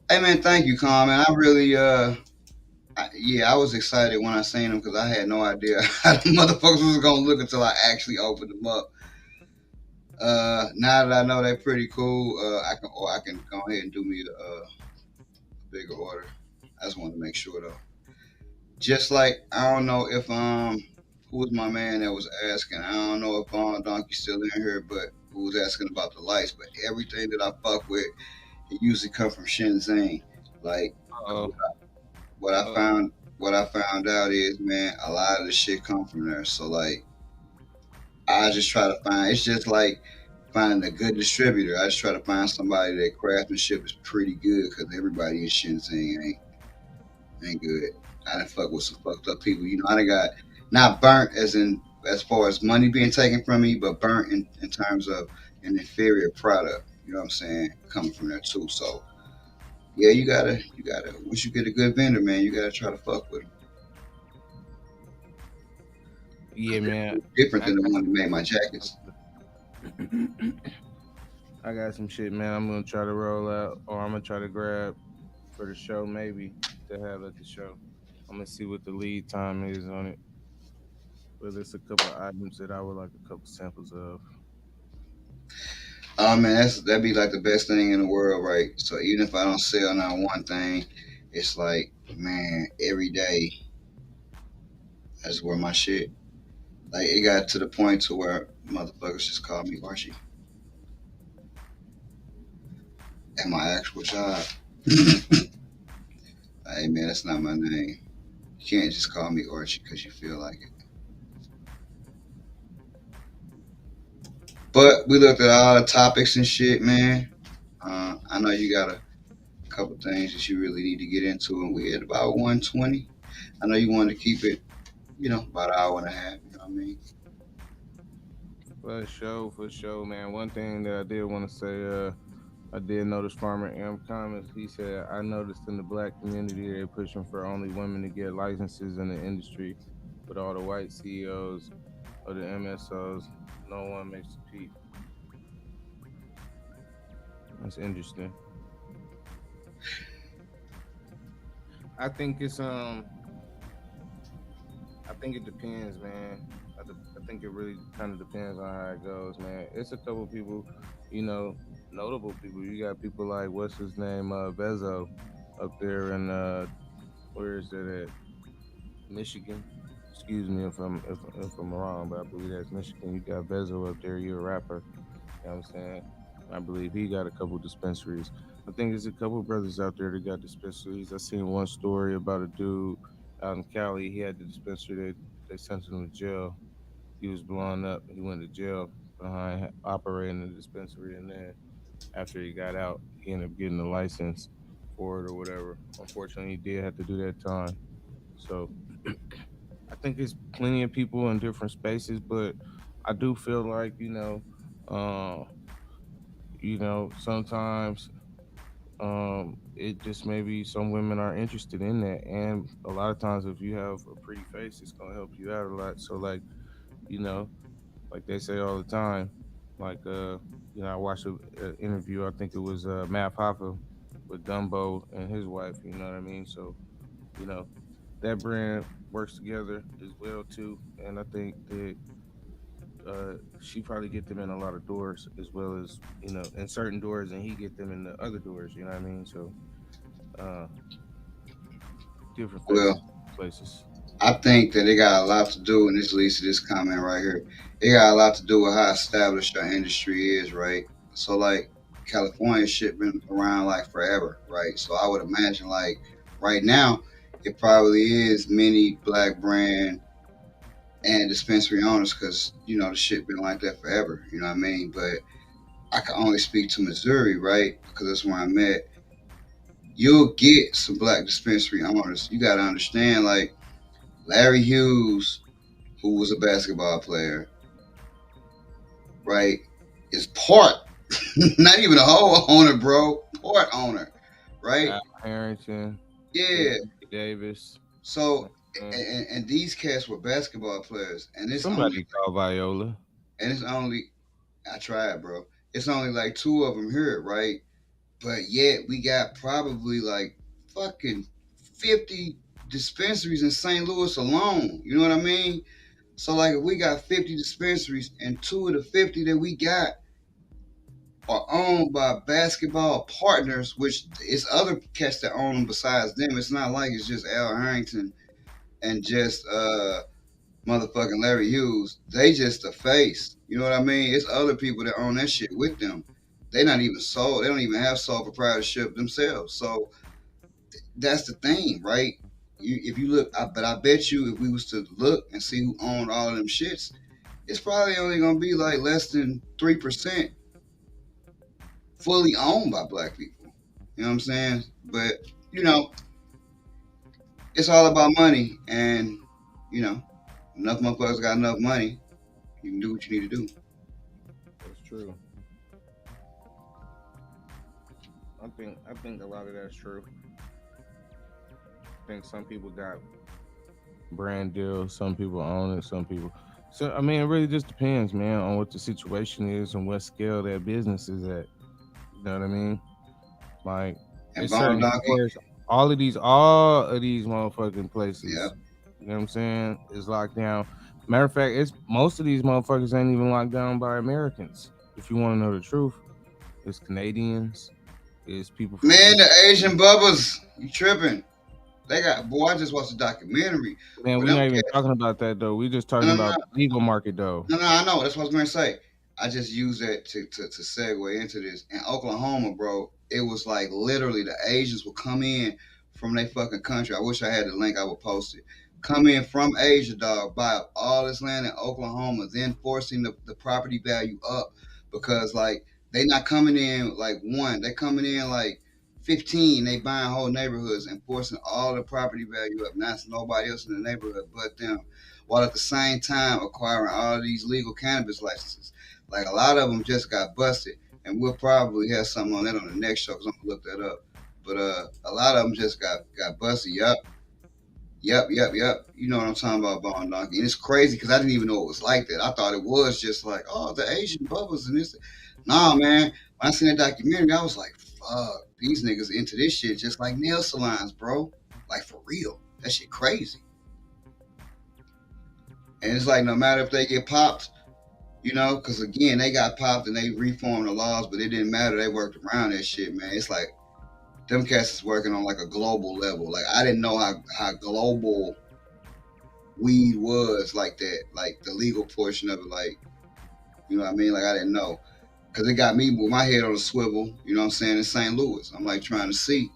Hey man, thank you, Con, man. I really yeah, I was excited when I seen them because I had no idea how the motherfuckers was gonna look until I actually opened them up. Now that I know they're pretty cool, I can go ahead and do me a bigger order. I just wanted to make sure though. Just like I don't know if who was my man that was asking? I don't know if Donkey's still in here, but who was asking about the lights? But everything that I fuck with, it usually come from Shenzhen. Like Uh-oh. what I Uh-oh. found, what I found out is, man, a lot of the shit come from there. So like, I just try to find. It's just like finding a good distributor. I just try to find somebody that craftsmanship is pretty good because everybody in Shenzhen ain't good. I done fuck with some fucked up people. You know, I done got not burnt as in as far as money being taken from me, but burnt in terms of an inferior product. You know what I'm saying? Coming from there too. So yeah, you gotta. Once you get a good vendor, man, you gotta try to fuck with them. Yeah, man. Different I than the got one that made my jackets. I got some shit, man. I'm gonna try to roll out, or I'm gonna try to grab for the show, maybe to have at the show. I'm gonna see what the lead time is on it. But there's a couple of items that I would like a couple samples of. Oh man, that'd be like the best thing in the world, right? So even if I don't sell not one thing, it's like, man, every day I just wear my shit. Like it got to the point to where motherfuckers just call me Archie at my actual job. Hey man, that's not my name. You can't just call me Archie because you feel like it. But we looked at all the topics and shit, man. I know you got a couple things that you really need to get into, and we at about 120. I know you wanted to keep it, about an hour and a half. You know what I mean? For sure, man. One thing that I did want to say, I did notice Farmer M comments. He said, I noticed in the black community they're pushing for only women to get licenses in the industry, but all the white CEOs of the MSOs, no one makes a peep. That's interesting. I think I think it depends, man. I think it really kind of depends on how it goes, man. It's a couple people, you know, notable people. You got people like what's his name, Bezo, up there in where is that at? Michigan. Excuse me if I'm wrong, but I believe that's Michigan. You got Bezo up there. You're a rapper. You know what I'm saying? I believe he got a couple dispensaries. I think there's a couple brothers out there that got dispensaries. I seen one story about a dude out in Cali. He had the dispensary. They sent him to jail. He was blowing up. He went to jail behind operating the dispensary, and then after he got out, he ended up getting a license for it or whatever. Unfortunately, he did have to do that time. So I think there's plenty of people in different spaces, but I do feel like uh, sometimes it just maybe some women are interested in that, and a lot of times if you have a pretty face, it's gonna help you out a lot. So like you know, like they say all the time, like I watched a interview. I think it was Matt Hoffa with Dumbo and his wife. You know what I mean? So you know that brand works together as well too, and I think that she probably get them in a lot of doors as well as in certain doors, and he get them in the other doors. You know what I mean? So uh, different Well, faces, places. I think that it got a lot to do, and this leads to this comment right here. It got a lot to do with how established our industry is, right? So, like, California shit been around like forever, right? So, I would imagine, like, right now, it probably is many black brand and dispensary owners because, the shit been like that forever, you know what I mean? But I can only speak to Missouri, right? Because that's where I'm at. You'll get some black dispensary owners. You got to understand, like, Larry Hughes, who was a basketball player, right, is part, not even a whole owner, bro, part owner, right? Al Harrington, Yeah. Anthony Davis. You know So, what I'm saying? and these cats were basketball players, and Somebody called Viola. it's only, I tried, bro. It's only like two of them here, right? But yet we got probably like fucking 50 dispensaries in St. Louis alone. You know what I mean? So like if we got 50 dispensaries and two of the 50 that we got are owned by basketball partners, which it's other cats that own them besides them. It's not like it's just Al Harrington and just motherfucking Larry Hughes. They just the face. You know what I mean? It's other people that own that shit with them. They not even sold. They don't even have sole proprietorship themselves. So that's the thing, right? If you look, but I bet you if we was to look and see who owned all of them shits, it's probably only gonna be like less than 3% fully owned by black people. You know what I'm saying? But you know, it's all about money, and you know, enough motherfuckers got enough money. You can do what you need to do. That's true. I think a lot of that's true. I think some people got brand deals, some people own it, some people. So I mean, it really just depends, man, on what the situation is and what scale that business is at. You know what I mean? Like, And it's Bone certain Donkey, stores. All of these motherfucking yeah, places. You know what I'm saying? Is locked down. Matter of fact, it's most of these motherfuckers ain't even locked down by Americans. If you want to know the truth, it's Canadians. It's people from man, the Italy. Asian bubbas, you tripping? They got boy. I just watched a documentary. Man, But we're them not even cats, talking about that though. We just no, talking no, about no, the legal market though. no, no. I know. That's what I was going to say. I just used that to segue into this. In Oklahoma, bro, it was like literally the Asians would come in from their fucking country. I wish I had the link. I would post it. Come in from Asia, dog, buy up all this land in Oklahoma, then forcing the property value up because like they not coming in like one, they coming in like 15. They buying whole neighborhoods and forcing all the property value up. Not nobody else in the neighborhood but them, while at the same time acquiring all of these legal cannabis licenses. Like a lot of them just got busted, and we'll probably have something on that on the next show because I'm gonna look that up. But a lot of them just got busted. Yup, yup, yup, yup. You know what I'm talking about, Bone Donkey. And it's crazy because I didn't even know it was like that. I thought it was just like, oh, the Asian bubbles and this. Nah, man. When I seen that documentary, I was like, fuck, these niggas into this shit just like nail salons, bro. Like for real. That shit crazy. And it's like no matter if they get popped, because again, they got popped and they reformed the laws, but it didn't matter. They worked around that shit, man. It's like them cats is working on like a global level. Like I didn't know how global weed was like that, like the legal portion of it. Like, you know what I mean? Like I didn't know. because it got me with my head on a swivel. You know what I'm saying? In St. Louis, I'm like trying to see.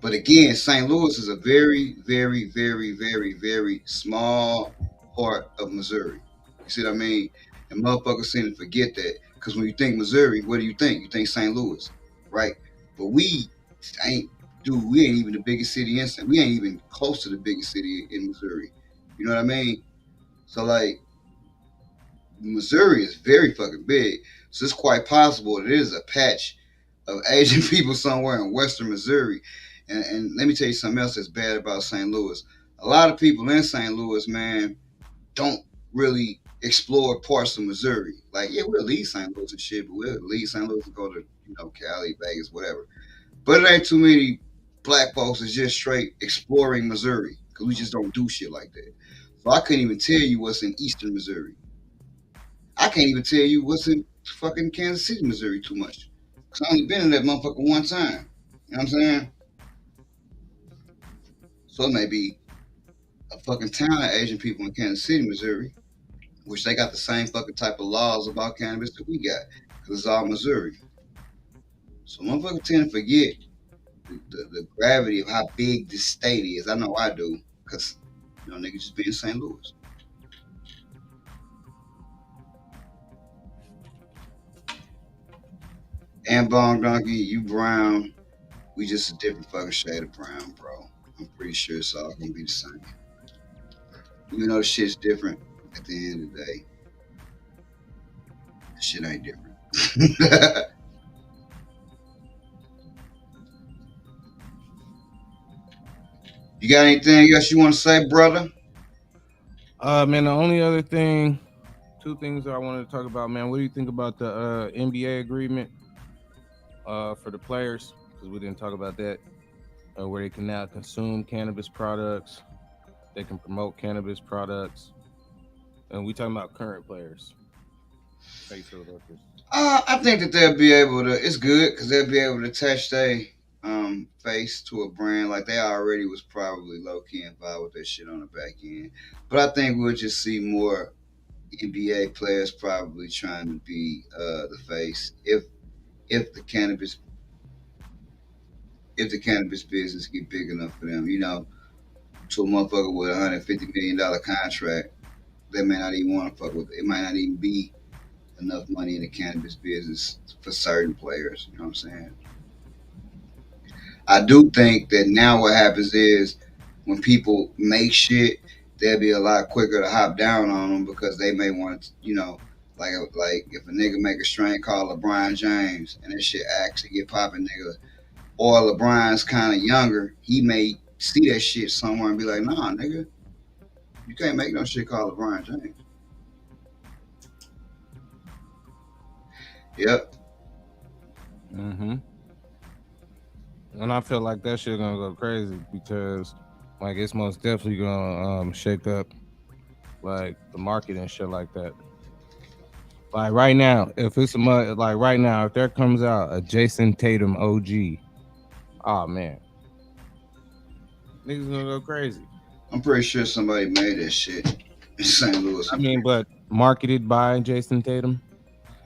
But again, St. Louis is a very, very, very, very, very small part of Missouri. You see what I mean? And motherfuckers seem to forget that. Because when you think Missouri, what do you think? You think St. Louis, right? But ain't, we ain't even the biggest city in we ain't even close to the biggest city in Missouri. You know what I mean? So like, Missouri is very fucking big. So it's quite possible that it is a patch of Asian people somewhere in Western Missouri. And let me tell you something else that's bad about St. Louis. A lot of people in St. Louis, man, don't really explore parts of Missouri. Like, yeah, we'll leave St. Louis and shit, but we'll leave St. Louis and go to, Cali, Vegas, whatever. But it ain't too many black folks that's just straight exploring Missouri because we just don't do shit like that. So I couldn't even tell you what's in Eastern Missouri. I can't even tell you what's in fucking Kansas City, Missouri too much. Cause I only been in that motherfucker one time. You know what I'm saying? So it may be a fucking town of Asian people in Kansas City, Missouri, which they got the same fucking type of laws about cannabis that we got. Cause it's all Missouri. So motherfuckers tend to forget the gravity of how big this state is. I know I do. Cause, niggas just be in St. Louis. And Bong Donkey, you brown. We just a different fucking shade of brown, bro. I'm pretty sure it's all gonna be the same. Even though the shit's different, at the end of the day, the shit ain't different. You got anything else you want to say, brother? Man, the only other thing, two things that I wanted to talk about, man. What do you think about the NBA agreement for the players? Because we didn't talk about that, where they can now consume cannabis products, they can promote cannabis products, and we talking about current players. How you feel about this? I think that they'll be able to. It's good because they'll be able to attach their face to a brand like they already was probably low key involved with that shit on the back end. But I think we'll just see more NBA players probably trying to be the face if the cannabis business get big enough for them. To a motherfucker with $150 million contract, they may not even want to fuck with it. It might not even be enough money in the cannabis business for certain players. You know what I'm saying? I do think that now what happens is when people make shit, they'll be a lot quicker to hop down on them because they may want to, like if a nigga make a strain called LeBron James and that shit actually get popping, nigga, or LeBron's kind of younger, he may see that shit somewhere and be like, nah, nigga, you can't make no shit called LeBron James. Yep. Mm-hmm. And I feel like that shit gonna go crazy because, like, it's most definitely gonna shake up like the market and shit like that. Like right now, if it's like right now, if there comes out a Jason Tatum OG, oh man, niggas gonna go crazy. I'm pretty sure somebody made that shit in St. Louis. I mean, but marketed by Jason Tatum.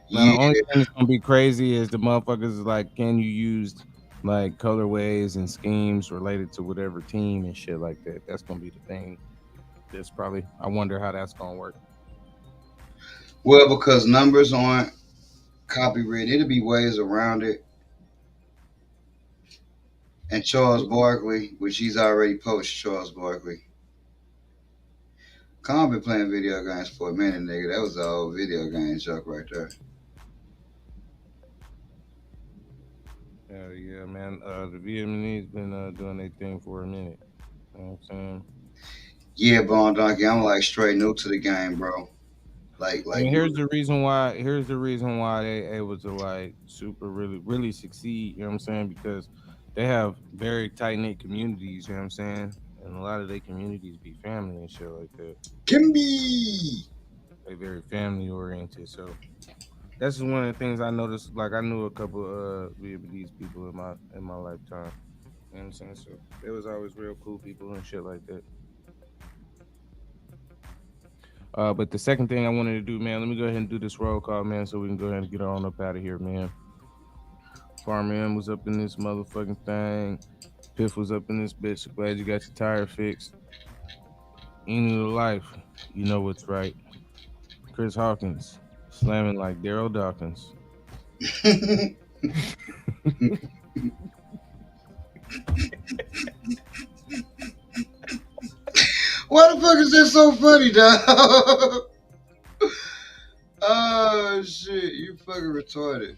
Now the Yeah. only thing that's gonna be crazy is the motherfuckers is like, can you use like colorways and schemes related to whatever team and shit like that? That's gonna be the thing. That's probably. I wonder how that's gonna work. Well, because numbers aren't copyrighted, it'll be ways around it. And Charles Barkley, which he's already poached Charles Barkley. Khan been playing video games for a minute, nigga. That was the old video game joke right there. Yeah, man. The Vietnamese been doing their thing for a minute. You know what I'm saying? Yeah, Bone Donkey, I'm like straight new to the game, bro. Like And new. here's the reason why. Here's the reason why they able to like super really succeed. You know what I'm saying? Because they have very tight knit communities. You know what I'm saying? And a lot of their communities be family and shit like that. Kimby. They very family oriented. So that's just one of the things I noticed. Like I knew a couple Vietnamese people in my lifetime. You know what I'm saying? So it was always real cool people and shit like that. But the second thing I wanted to do, man, let me go ahead and do this roll call, man, so we can go ahead and get on up out of here, man. Farmer M was up in this motherfucking thing. Piff was up in this bitch. Glad you got your tire fixed. End of the life. You know what's right. Chris Hawkins slamming like Daryl Dawkins. Why the fuck is that so funny, dog? Oh shit, you fucking retarded.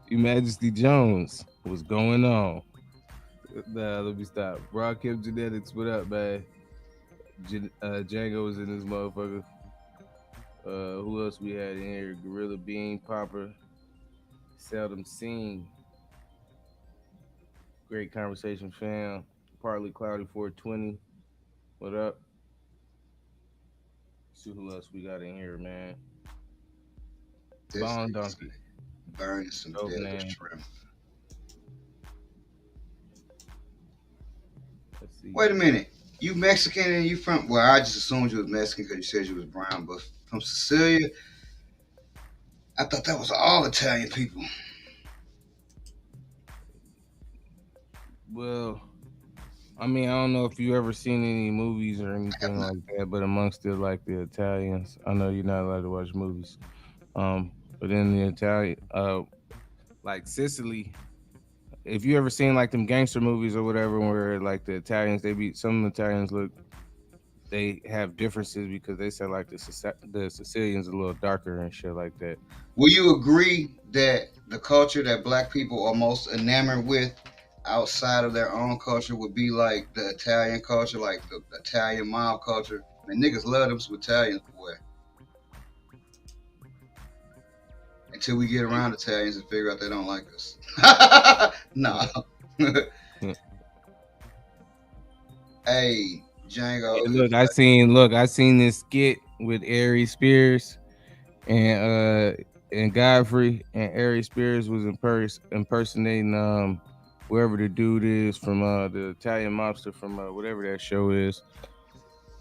Your Majesty Jones, what's going on? Nah, let me stop. Broad Kim Genetics, what up, man? Django was in this motherfucker. Who else we had in here? Gorilla Bean, Popper, Seldom Seen. Great conversation, fam. Partly Cloudy 420. What up? See who else we got in here, man. This Bone nigga's Donkey. burning some Dope dead name. shrimp. Let's see. Wait a minute. You Mexican and you from? Well, I just assumed you was Mexican because you said you was brown, but from Sicilia, I thought that was all Italian people. Well, I mean, I don't know if you ever seen any movies or I have anything not. like that, but amongst it, like the Italians, I know you're not allowed to watch movies. But in the Italian, like Sicily, if you ever seen like them gangster movies or whatever, where like the Italians, they be some Italians look, they have differences because they say like the Sicilians a little darker and shit like that. Will you agree that the culture that black people are most enamored with outside of their own culture would be like the Italian culture, like the Italian mob culture? Man, niggas love them some Italians, boy. Until we get around Italians and figure out they don't like us. No. Yeah. Hey, Django. Hey, look, I seen this skit with Ari Spears and Godfrey, and Ari Spears was impersonating whoever the dude is from the Italian mobster from whatever that show is.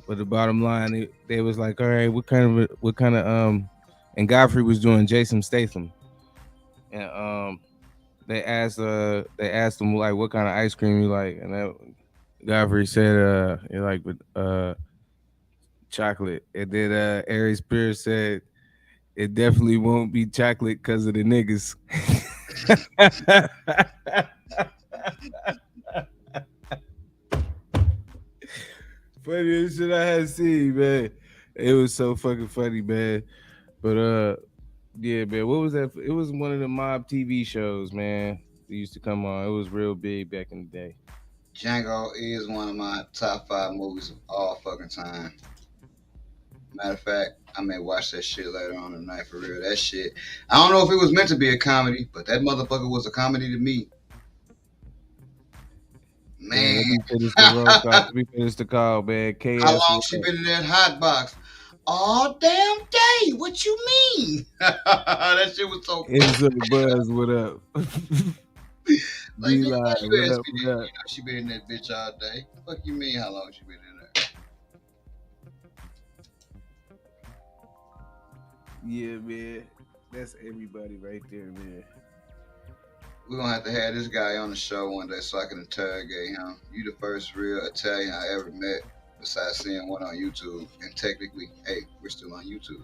But the bottom line, they was like, all right, and Godfrey was doing Jason Statham, and they asked him like what kind of ice cream you like, and Godfrey said you like with chocolate, and then Ari Spears said it definitely won't be chocolate because of the niggas. Funniest shit I had seen, man. It was so fucking funny, man. But yeah, man. What was that? It was one of the mob TV shows, man. That used to come on. It was real big back in the day. Django is one of my top 5 movies of all fucking time. Matter of fact, I may watch that shit later on tonight for real. That shit. I don't know if it was meant to be a comedy, but that motherfucker was a comedy to me. Man, Man. let me finish the roll call. Let me finish the call, man. How KS, long what she up? been in that hot box? All damn day. What you mean? That shit was so funny. It's Buzz, what up? Like, D nigga, why Live, you what ask up? me What that? up? You know she been in that bitch all day. Fuck you mean how long she been in there? Yeah, man. That's everybody right there, man. We're gonna have to have this guy on the show one day so I can interrogate him. You the first real Italian I ever met, besides seeing one on YouTube. And technically, hey, we're still on YouTube.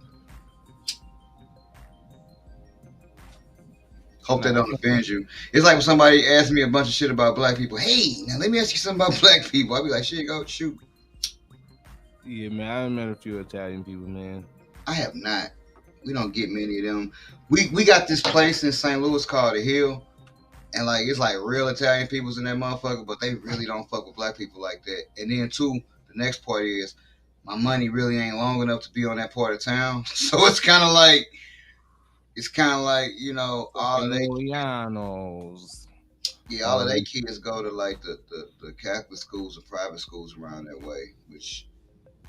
Hope that Nah, don't offend you. It's like when somebody asks me a bunch of shit about black people. Hey, now let me ask you something about black people. I'll be like, shit, go shoot. yeah, man. I met a few Italian people, man. I have not. We don't get many of them. We got this place in St. Louis called the Hill, and like it's like real Italian people's in that motherfucker, but they really don't fuck with black people like that. And then too, the next part is my money really ain't long enough to be on that part of town, so it's kind of like all of they Italianos. yeah all of they Um, kids go to like the Catholic schools and private schools around that way, which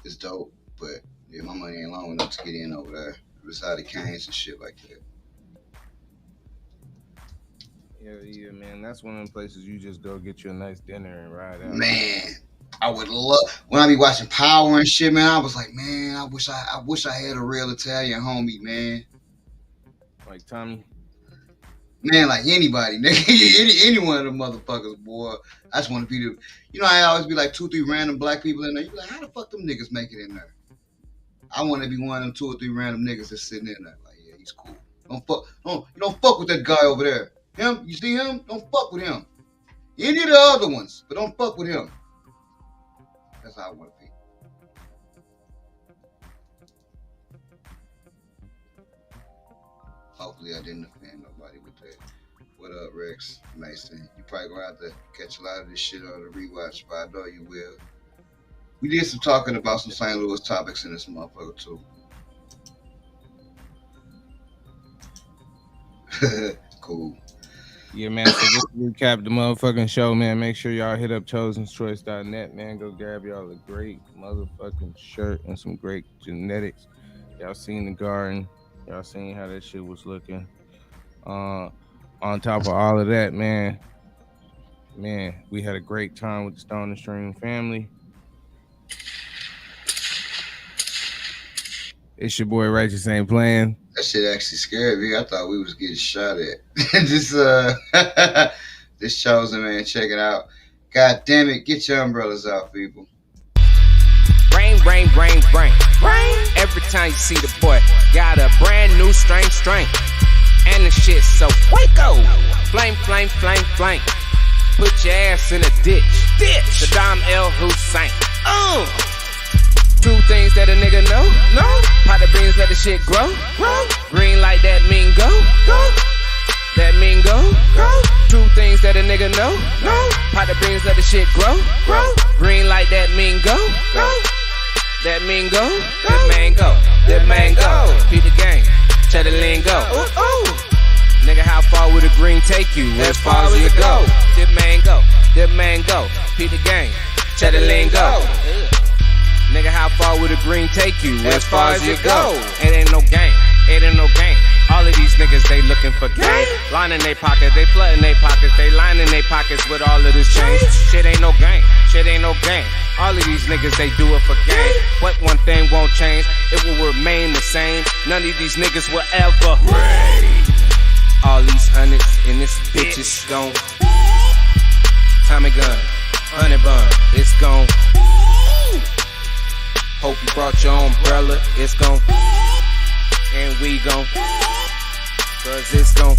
is dope. But yeah, my money ain't long enough to get in over there. Beside the Canes and shit like that. yeah, man. That's one of the places you just go get you a nice dinner and ride out. Man, I would love when I be watching Power and shit, man. I was like, man, I wish I had a real Italian homie, man. Like Tommy. Man, like anybody, nigga, any one of them motherfuckers, boy. I just want to be the, you know, I always be like 2 or 3 random black people in there. You be like, how the fuck them niggas make it in there? I want to be one of them 2 or 3 random niggas that's sitting in there. Like, yeah, he's cool. You don't fuck with that guy over there. Him, you see him? Don't fuck with him. Any of the other ones, but don't fuck with him. That's how I want to be. Hopefully, I didn't offend nobody with that. What up, Rex? Mason? You probably gonna have to catch a lot of this shit on the rewatch, but I know you will. We did some talking about some St. Louis topics in this motherfucker too. Cool. Yeah, man. So just to recap the motherfucking show, man. Make sure y'all hit up chosenschoice.net, man. Go grab y'all a great motherfucking shirt and some great genetics. Y'all seen the garden. Y'all seen how that shit was looking. On top of all of that, man, we had a great time with the Stone and Stream family. It's your boy Righteous Ain't Playing. That shit actually scared me. I thought we was getting shot at. This chosen man, check it out. God damn it, get your umbrellas out, people. Rain. Every time you see the boy, got a brand new strain. And the shit so Waco. Flame. Put your ass in a ditch. Saddam El Hussein. 2 things that a nigga know. Pot the beans, let the shit grow. Green light, that mean go. That mean go. 2 things that a nigga know. Pot the beans, let the shit grow. Green light, that mean go. That mean go. That mango. Peep the game. Cheddar lingo. Nigga, how far would a green take you? As far as you go. That mango. Peep the game. Cheddar lingo. Nigga, how far would a green take you? As far as you go. It ain't no game. All of these niggas, they looking for game. Lining they pockets, they flooding they pockets, they lining they pockets with all of this change. Shit ain't no game. All of these niggas, they do it for game. But one thing won't change, it will remain the same. None of these niggas will ever reign. All these hundreds in this bitch is gone. Tommy gun, honey bun, it's gone. Hope you brought your umbrella, it's gone. And we gon' cause it's gon'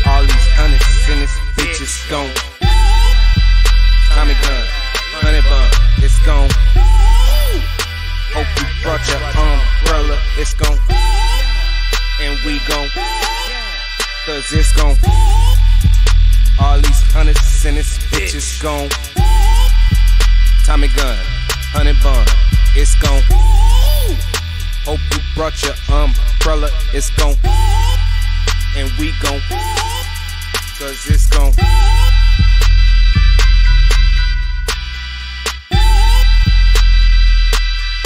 all these hundreds in this bitch is gon' Tommy gun, honey bun, it's gon' hope you brought your umbrella, it's gon' and we gon' cause it's gon' all these hundreds in this bitch is gon' Tommy gun, honey bun, it's gon' hope you brought your umbrella, it's gon' and we gon' cause it's gon'